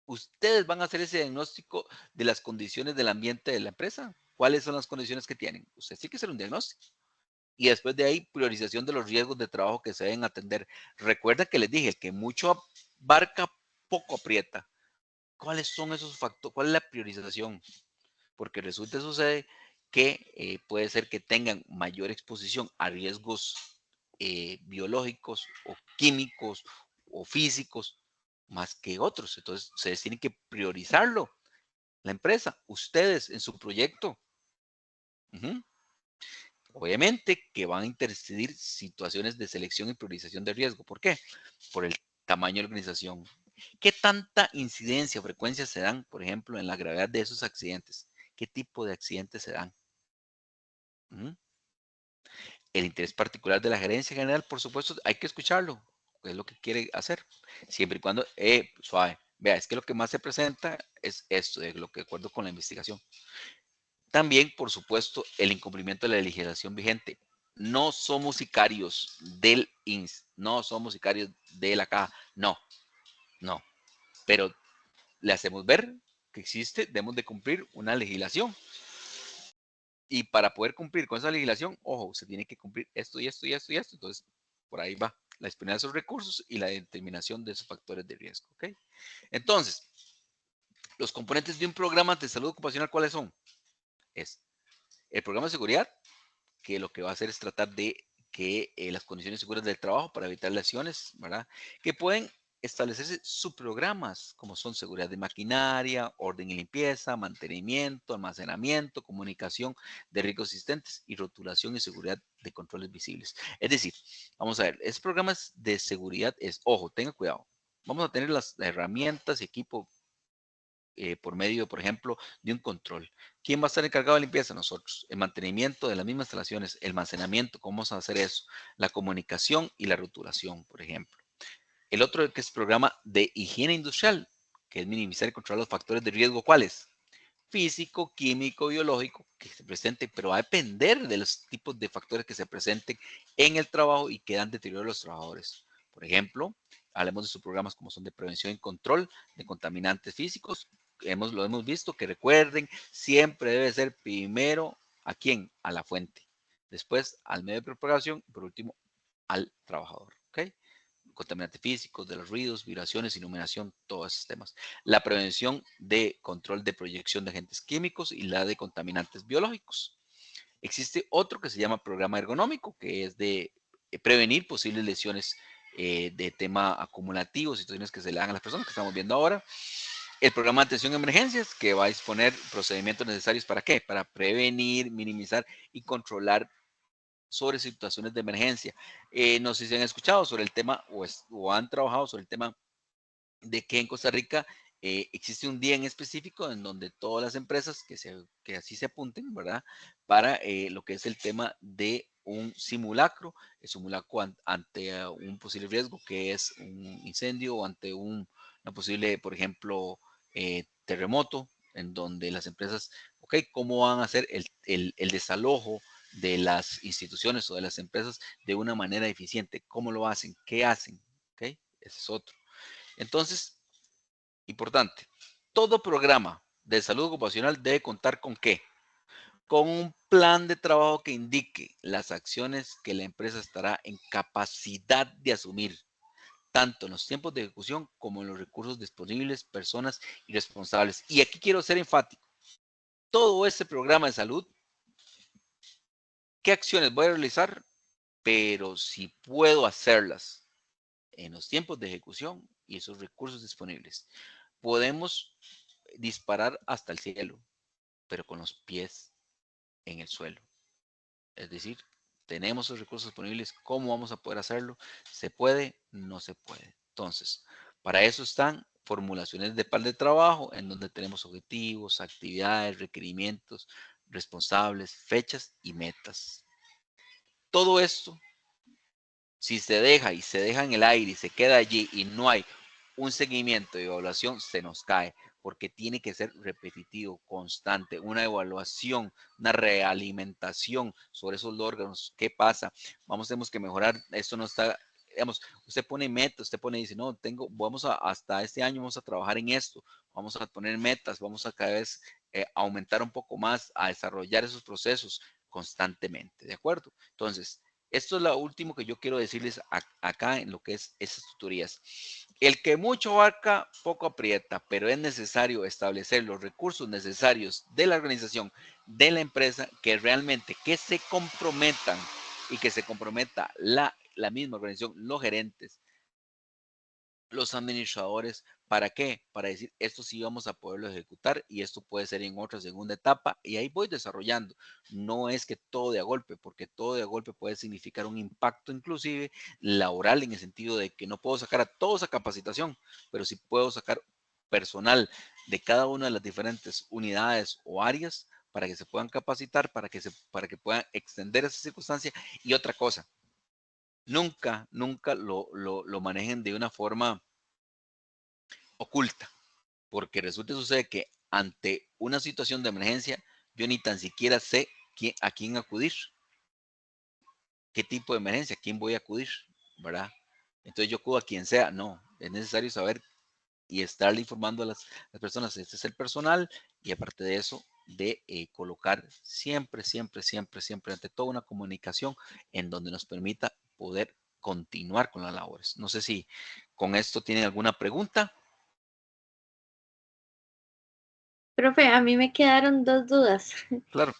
Ustedes van a hacer ese diagnóstico de las condiciones del ambiente de la empresa. ¿Cuáles son las condiciones que tienen? Usted tiene que hacer un diagnóstico. Y después de ahí, priorización de los riesgos de trabajo que se deben atender. Recuerda que les dije, el que mucho abarca, poco aprieta. ¿Cuáles son esos factores? ¿Cuál es la priorización? Porque resulta sucede que puede ser que tengan mayor exposición a riesgos biológicos o químicos o físicos más que otros. Entonces, ustedes tienen que priorizarlo. La empresa, ustedes en su proyecto. Uh-huh. Obviamente que van a interceder situaciones de selección y priorización de riesgo. ¿Por qué? Por el tamaño de la organización. ¿Qué tanta incidencia o frecuencia se dan, por ejemplo, en la gravedad de esos accidentes? ¿Qué tipo de accidentes se dan? ¿Mm? El interés particular de la gerencia general, por supuesto, hay que escucharlo. ¿Qué es lo que quiere hacer? Siempre y cuando, suave. Vea, es que lo que más se presenta es esto, de lo que de acuerdo con la investigación. También, por supuesto, el incumplimiento de la legislación vigente. No somos sicarios del INS, no somos sicarios de la caja, no, no. Pero le hacemos ver que existe, debemos de cumplir una legislación. Y para poder cumplir con esa legislación, ojo, se tiene que cumplir esto y esto y esto y esto. Entonces, por ahí va la disponibilidad de esos recursos y la determinación de esos factores de riesgo. ¿Ok? Entonces, los componentes de un programa de salud ocupacional, ¿cuáles son? Es el programa de seguridad, que lo que va a hacer es tratar de que las condiciones seguras del trabajo para evitar lesiones, ¿verdad? Que pueden establecerse subprogramas, como son seguridad de maquinaria, orden y limpieza, mantenimiento, almacenamiento, comunicación de riesgos existentes y rotulación y seguridad de controles visibles. Es decir, vamos a ver, esos programas de seguridad es, ojo, tenga cuidado, vamos a tener las herramientas y equipo por medio, por ejemplo, de un control. ¿Quién va a estar encargado de limpieza? Nosotros. El mantenimiento de las mismas instalaciones, el almacenamiento, ¿cómo vamos a hacer eso? La comunicación y la rotulación, por ejemplo. El otro que es programa de higiene industrial, que es minimizar y controlar los factores de riesgo. ¿Cuáles? Físico, químico, biológico, que se presenten, pero va a depender de los tipos de factores que se presenten en el trabajo y que dan deterioro a los trabajadores. Por ejemplo, hablemos de sus programas como son de prevención y control de contaminantes físicos. Lo hemos visto, que recuerden, siempre debe ser primero a quién, a la fuente, después al medio de propagación y por último al trabajador. ¿Ok? Contaminantes físicos, de los ruidos, vibraciones, iluminación, todos esos temas. La prevención de control de proyección de agentes químicos y la de contaminantes biológicos. Existe otro que se llama programa ergonómico, que es de prevenir posibles lesiones de tema acumulativo, situaciones que se le dan a las personas que estamos viendo ahora. El programa de atención a emergencias, que va a disponer procedimientos necesarios para qué, para prevenir, minimizar y controlar sobre situaciones de emergencia. No sé si han escuchado sobre el tema o han trabajado sobre el tema de que en Costa Rica existe un día en específico en donde todas las empresas que así se apunten, ¿verdad? Para lo que es el tema de un simulacro, el simulacro ante un posible riesgo que es un incendio o ante una posible, por ejemplo, terremoto, en donde las empresas, ok, ¿cómo van a hacer el desalojo de las instituciones o de las empresas de una manera eficiente? ¿Cómo lo hacen? ¿Qué hacen? ¿Ok? Ese es otro. Entonces, importante, todo programa de salud ocupacional debe contar con ¿qué? Con un plan de trabajo que indique las acciones que la empresa estará en capacidad de asumir, tanto en los tiempos de ejecución como en los recursos disponibles, personas y responsables. Y aquí quiero ser enfático. Todo este programa de salud, ¿qué acciones voy a realizar? Pero si puedo hacerlas en los tiempos de ejecución y esos recursos disponibles, podemos disparar hasta el cielo, pero con los pies en el suelo. Es decir, tenemos los recursos disponibles, ¿cómo vamos a poder hacerlo? ¿Se puede? No se puede. Entonces, para eso están formulaciones de plan de trabajo en donde tenemos objetivos, actividades, requerimientos, responsables, fechas y metas. Todo esto, si se deja y se deja en el aire y se queda allí y no hay un seguimiento y evaluación, se nos cae, porque tiene que ser repetitivo, constante, una evaluación, una realimentación sobre esos órganos. ¿Qué pasa? Tenemos que mejorar, esto no está, digamos, usted pone metas, usted dice, no, hasta este año vamos a trabajar en esto, vamos a poner metas, vamos a cada vez aumentar un poco más, a desarrollar esos procesos constantemente, ¿de acuerdo? Entonces, esto es lo último que yo quiero decirles acá en lo que es esas tutorías. El que mucho abarca, poco aprieta, pero es necesario establecer los recursos necesarios de la organización, de la empresa, que realmente que se comprometan y que se comprometa la misma organización, los gerentes, los administradores. ¿Para qué? Para decir, esto sí vamos a poderlo ejecutar y esto puede ser en otra segunda etapa y ahí voy desarrollando. No es que todo de a golpe, porque todo de a golpe puede significar un impacto inclusive laboral en el sentido de que no puedo sacar a todos a capacitación, pero sí puedo sacar personal de cada una de las diferentes unidades o áreas para que se puedan capacitar, para que puedan extender esa circunstancia. Y otra cosa, nunca lo manejen de una forma oculta, porque resulta y sucede que ante una situación de emergencia, yo ni tan siquiera sé a quién acudir, qué tipo de emergencia, a quién voy a acudir, ¿verdad? Entonces yo acudo a quien sea, no, es necesario saber y estarle informando a las personas, este es el personal, y aparte de eso, de colocar siempre, ante todo una comunicación en donde nos permita poder continuar con las labores. No sé si con esto tienen alguna pregunta. Profe, a mí me quedaron dos dudas. Claro.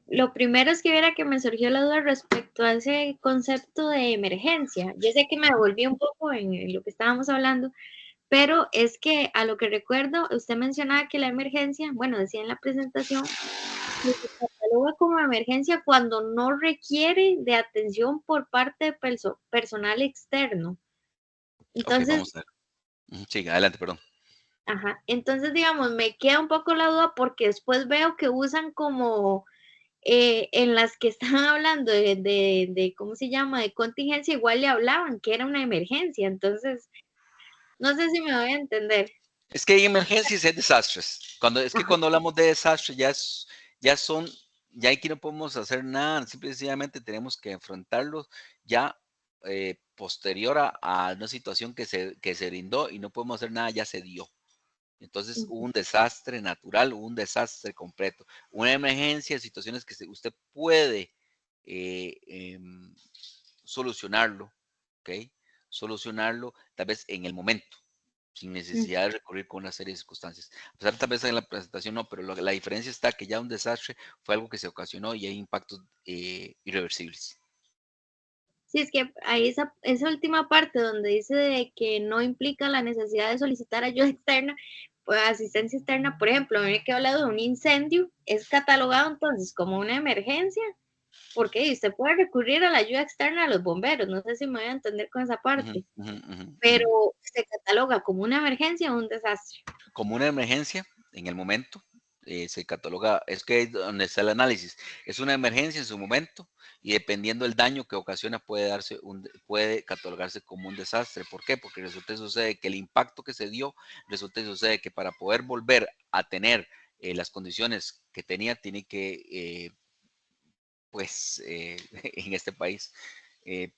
Lo primero es que viera que me surgió la duda respecto a ese concepto de emergencia. Yo sé que me devolví un poco en lo que estábamos hablando, pero es que a lo que recuerdo, usted mencionaba que la emergencia, bueno, decía en la presentación, que se cataloga como emergencia cuando no requiere de atención por parte de personal externo. Ok, Entonces, vamos a ver. Sí, adelante, perdón. ajá, entonces digamos, me queda un poco la duda porque después veo que usan como en las que estaban hablando de, ¿cómo se llama?, de contingencia, igual le hablaban que era una emergencia, entonces, no sé si me voy a entender. Es que hay emergencias y hay desastres. Ajá, Cuando hablamos de desastres ya aquí no podemos hacer nada, simple y sencillamente tenemos que enfrentarlos ya posterior a una situación que se brindó y no podemos hacer nada, ya se dio. Entonces hubo ujú, un desastre natural, hubo un desastre completo. Una emergencia, situaciones que usted puede eh, em, solucionarlo, ¿ok? Solucionarlo tal vez en el momento, sin ujú. necesidad de recurrir con una serie de circunstancias. A pesar tal vez en la presentación no, pero la diferencia está que ya un desastre fue algo que se ocasionó y hay impactos irreversibles. Sí, es que ahí esa última parte donde dice de que no implica la necesidad de solicitar ayuda externa, pues asistencia externa, por ejemplo, a mí que he hablado de un incendio, es catalogado entonces como una emergencia, porque usted puede recurrir a la ayuda externa de los bomberos, no sé si me voy a entender con esa Ujú, parte, ujú, ujú, ujú. pero se cataloga como una emergencia o un desastre. Como una emergencia en el momento, se cataloga, es que es donde está el análisis, es una emergencia en su momento y dependiendo del daño que ocasiona puede catalogarse como un desastre. ¿Por qué? Porque resulta y sucede que el impacto que se dio, resulta y sucede que para poder volver a tener las condiciones que tenía, tiene que, pues, en este país,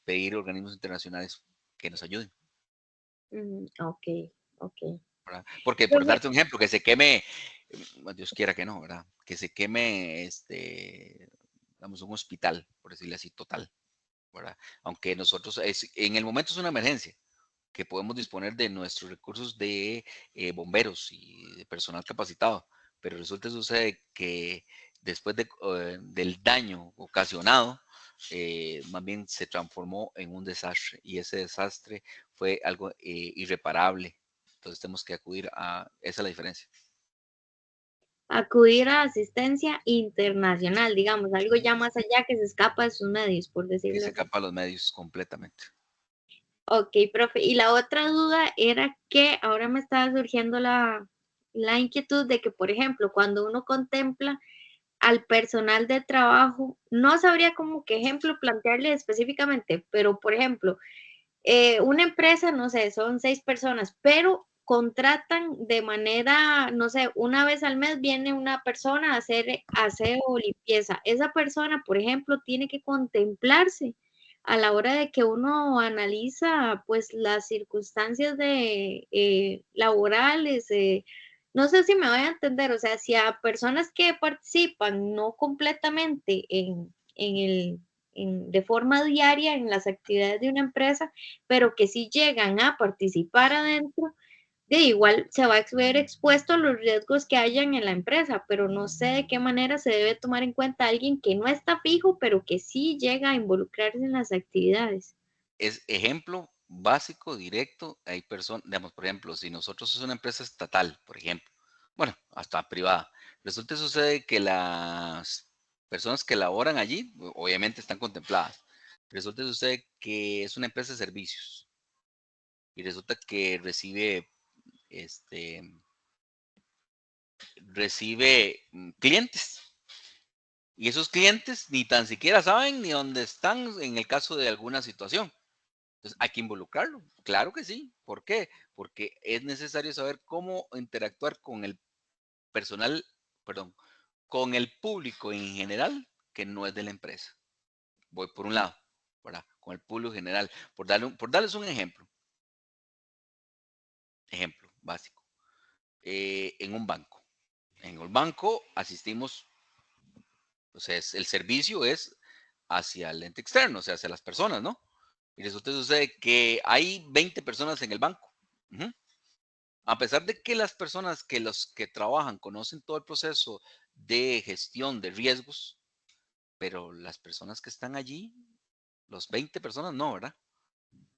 pedir organismos internacionales que nos ayuden. Ok, ok. ¿Verdad? Porque por Profe, darte un ejemplo, que se queme, Dios quiera que no, ¿verdad? Que se queme, digamos, un hospital, por decirlo así, total, ¿verdad? Aunque nosotros, en el momento es una emergencia, que podemos disponer de nuestros recursos de bomberos y de personal capacitado, pero resulta y sucede que después del daño ocasionado, más bien se transformó en un desastre y ese desastre fue algo irreparable. Entonces tenemos que acudir esa es la diferencia. acudir a asistencia internacional, digamos, algo ya más allá que se escapa de sus medios, por Que decirlo se así. escapa a los medios completamente. Ok, profe. Y la otra duda era que ahora me estaba surgiendo la inquietud de que, por ejemplo, cuando uno contempla al personal de trabajo, no sabría como qué ejemplo plantearle específicamente, pero por ejemplo, una empresa, no sé, son 6 personas, pero contratan de manera, no sé, una vez al mes viene una persona a hacer aseo o limpieza. Esa persona, por ejemplo, tiene que contemplarse a la hora de que uno analiza, pues, las circunstancias de laborales. No sé si me voy a entender, o sea, si a personas que participan no completamente de forma diaria en las actividades de una empresa, pero que sí llegan a participar adentro, de igual se va a ver expuesto a los riesgos que hayan en la empresa, pero no sé de qué manera se debe tomar en cuenta a alguien que no está fijo, pero que sí llega a involucrarse en las actividades. Es ejemplo básico, directo. Hay personas, digamos, por ejemplo, si nosotros es una empresa estatal, por ejemplo, bueno, hasta privada, resulta y sucede que las personas que laboran allí, obviamente están contempladas. Resulta y sucede que es una empresa de servicios y resulta que este, recibe clientes. Y esos clientes ni tan siquiera saben ni dónde están en el caso de alguna situación. Entonces, hay que involucrarlo. Claro que sí. ¿Por qué? Porque es necesario saber cómo interactuar con el personal, perdón, con el público en general que no es de la empresa. Voy por un lado, ¿verdad? Con el público en general. Por darles un ejemplo básico. En un banco. En el banco asistimos, o sea, el servicio es hacia el ente externo, o sea, hacia las personas, ¿no? Y resulta que sucede que hay 20 personas en el banco. Ujú. A pesar de que las personas los que trabajan conocen todo el proceso de gestión de riesgos, pero las personas que están allí, los 20 personas no, ¿verdad?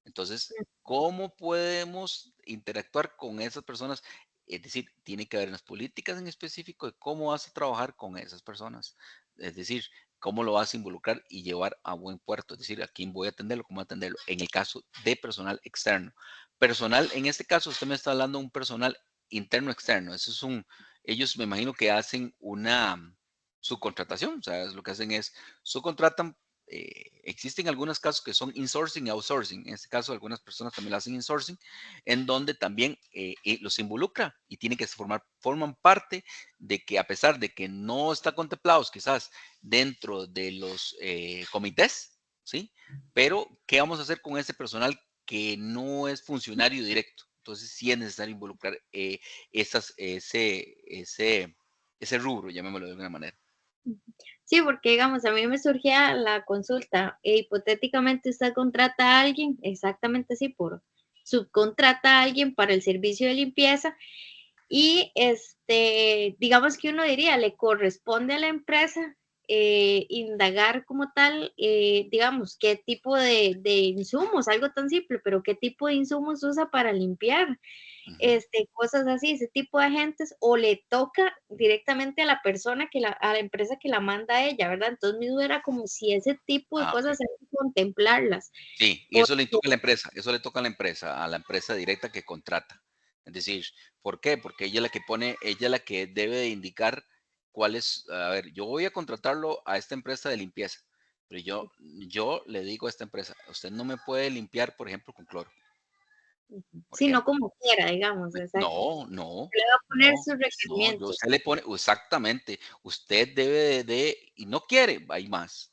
Entonces, ¿cómo podemos interactuar con esas personas? Es decir, tiene que haber unas políticas en específico de cómo vas a trabajar con esas personas. Es decir, cómo lo vas a involucrar y llevar a buen puerto. Es decir, a quién voy a atenderlo, cómo atenderlo. En el caso de personal externo. Personal, en este caso, usted me está hablando de un personal interno-externo. Eso es ellos me imagino que hacen una subcontratación. O sea, lo que hacen es subcontratan. Existen algunos casos que son insourcing y outsourcing. En este caso, algunas personas también lo hacen insourcing, en donde también los involucra y tienen que forman parte de que a pesar de que no está contemplados quizás dentro de los comités, ¿sí? Pero, ¿qué vamos a hacer con ese personal que no es funcionario directo? Entonces, sí es necesario involucrar ese rubro, llamémoslo de alguna manera. Sí, porque digamos, a mí me surgía la consulta, hipotéticamente usted contrata a alguien, exactamente así, subcontrata a alguien para el servicio de limpieza y digamos que uno diría, le corresponde a la empresa indagar como tal, digamos, qué tipo de insumos, algo tan simple, pero qué tipo de insumos usa para limpiar, Ujú. cosas así, ese tipo de agentes, o le toca directamente a la persona a la empresa que la manda a ella, ¿verdad? Entonces mi duda era como si ese tipo de Ah, ok. cosas hay que contemplarlas. Sí, y Porque eso le toca a la empresa, eso le toca a la empresa directa que contrata. Es decir, ¿por qué? Porque ella es la que pone, ella es la que debe de indicar cuál es, a ver, yo voy a contratarlo a esta empresa de limpieza, pero yo le digo a esta empresa, usted no me puede limpiar, por ejemplo, con cloro, por sí, no ejemplo. como quiera, digamos, exacto. No, no, Le va a poner no, sus no, requerimientos. usted le pone, exactamente, usted debe y no quiere, hay más.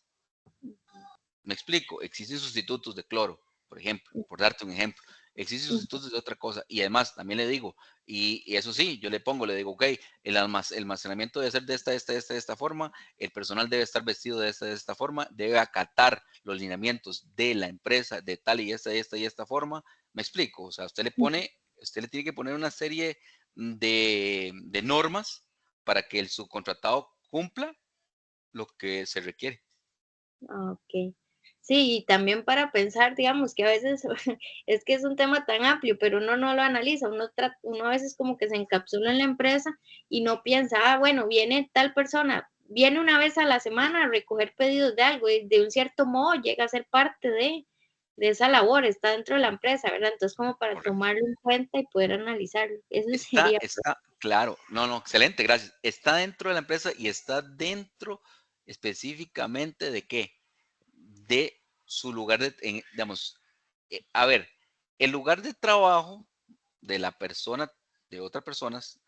Me explico, existen sustitutos de cloro, por ejemplo, por darte un ejemplo. Existen sustitutos de otra cosa. Y además, también le digo, y eso sí, yo le digo, ok, el almacenamiento debe ser de esta forma, el personal debe estar vestido de esta forma, debe acatar los lineamientos de la empresa de tal y esta forma. Me explico, o sea, usted le tiene que poner una serie de normas para que el subcontratado cumpla lo que se requiere. Ah, okey. Sí, y también para pensar, digamos, que a veces es que es un tema tan amplio, pero uno no lo analiza, uno a veces como que se encapsula en la empresa y no piensa: "Ah, bueno, viene tal persona, viene una vez a la semana a recoger pedidos de algo", y de un cierto modo llega a ser parte de esa labor, está dentro de la empresa, ¿verdad? Entonces, como para Correcto. tomarlo en cuenta y poder analizarlo. Eso Está, sería está claro. No, no, excelente, gracias. Está dentro de la empresa y está dentro específicamente de qué? De su lugar digamos, a ver, el lugar de trabajo de la persona, de otras personas,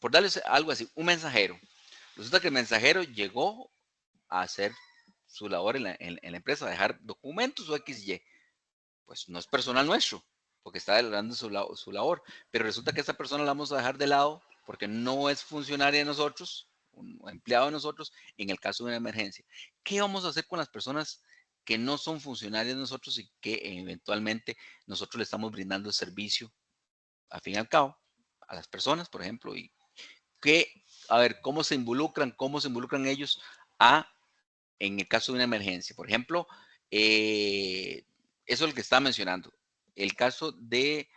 por darles algo así, un mensajero. Resulta que el mensajero llegó a hacer su labor en la empresa, a dejar documentos o X y Y, pues no es personal nuestro, porque está adelantando su labor, pero resulta que esta persona la vamos a dejar de lado porque no es funcionaria de nosotros, un empleado de nosotros, en el caso de una emergencia. ¿Qué vamos a hacer con las personas que no son funcionarias de nosotros y que eventualmente nosotros le estamos brindando el servicio, a fin y al cabo, a las personas, por ejemplo, y que, a ver, cómo se involucran ellos a en el caso de una emergencia? Por ejemplo, eso es lo que estaba mencionando, el caso de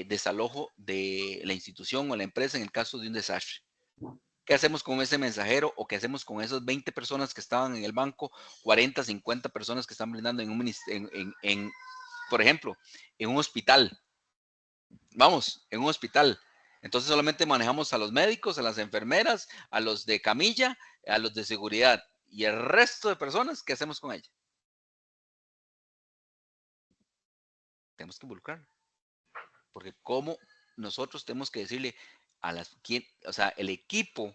desalojo de la institución o la empresa en el caso de un desastre. ¿Qué hacemos con ese mensajero o qué hacemos con esas 20 personas que estaban en el banco, 40, 50 personas que están brindando por ejemplo, en un hospital? Vamos, en un hospital. Entonces solamente manejamos a los médicos, a las enfermeras, a los de camilla, a los de seguridad y el resto de personas, ¿qué hacemos con ellas? Tenemos que involucrarlo, porque como nosotros tenemos que decirle o sea, el equipo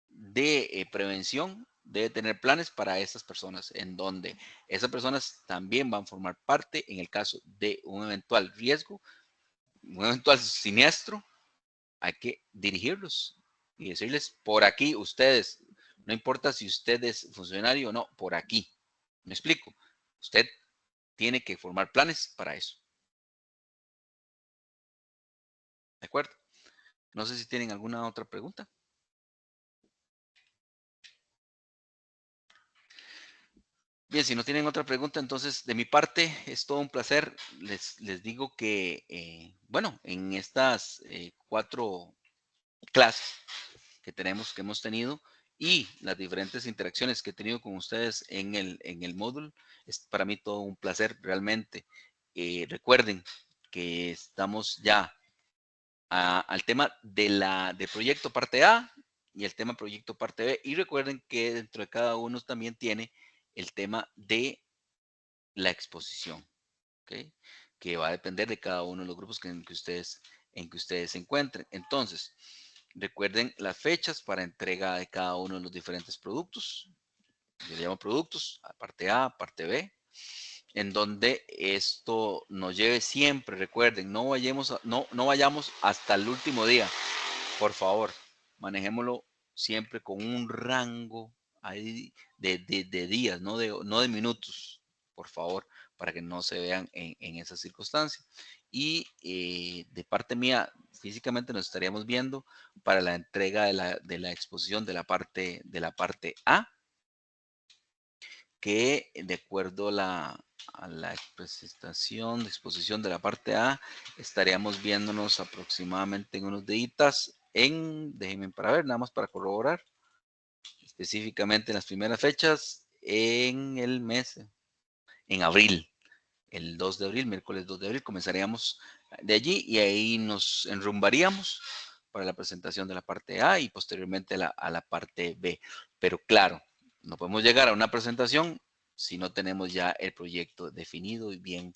de prevención debe tener planes para esas personas, en donde esas personas también van a formar parte en el caso de un eventual riesgo, un eventual siniestro. Hay que dirigirlos y decirles, por aquí ustedes, no importa si usted es funcionario o no, por aquí. ¿Me explico? Usted tiene que formar planes para eso. ¿De acuerdo? No sé si tienen alguna otra pregunta. Bien, si no tienen otra pregunta, entonces de mi parte es todo un placer. Les digo que, bueno, en estas 4 clases que hemos tenido y las diferentes interacciones que he tenido con ustedes en el módulo, es para mí todo un placer realmente. Recuerden que estamos ya al tema de proyecto parte A y el tema proyecto parte B. Y recuerden que dentro de cada uno también tiene el tema de la exposición, ¿ok? Que va a depender de cada uno de los grupos en que ustedes se encuentren. Entonces, recuerden las fechas para entrega de cada uno de los diferentes productos. Yo le llamo productos, parte A, parte B, en donde esto nos lleve siempre, recuerden, no vayamos hasta el último día, por favor, manejémoslo siempre con un rango ahí de días, no de minutos, por favor, para que no se vean en esa circunstancia. Y de parte mía, físicamente nos estaríamos viendo para la entrega de la exposición de la parte A, que de acuerdo a la presentación de exposición de la parte A, estaríamos viéndonos aproximadamente en unos días déjenme para ver, nada más para corroborar, específicamente en las primeras fechas, en el mes, en abril, el 2 de abril, miércoles 2 de abril, comenzaríamos de allí y ahí nos enrumbaríamos para la presentación de la parte A y posteriormente a la parte B. Pero claro, no podemos llegar a una presentación si no tenemos ya el proyecto definido y bien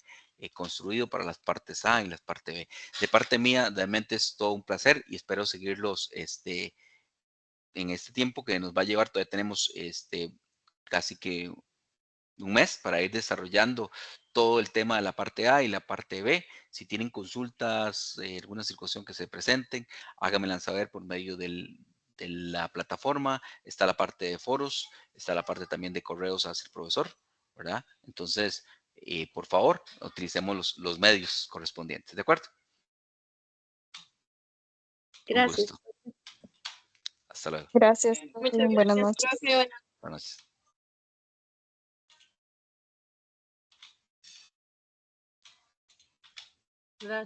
construido para las partes A y las partes B. De parte mía, realmente es todo un placer y espero seguirlos en este tiempo que nos va a llevar. Todavía tenemos casi que un mes para ir desarrollando todo el tema de la parte A y la parte B. Si tienen consultas, alguna situación que se presenten, háganmela saber por medio de la plataforma. Está la parte de foros, está la parte también de correos hacia el profesor, ¿verdad? Entonces, por favor, utilicemos los medios correspondientes, ¿de acuerdo? Un Gracias. gusto. Hasta luego. Gracias. Muchas Buenas gracias, noches. profe. Buenas noches. Gracias.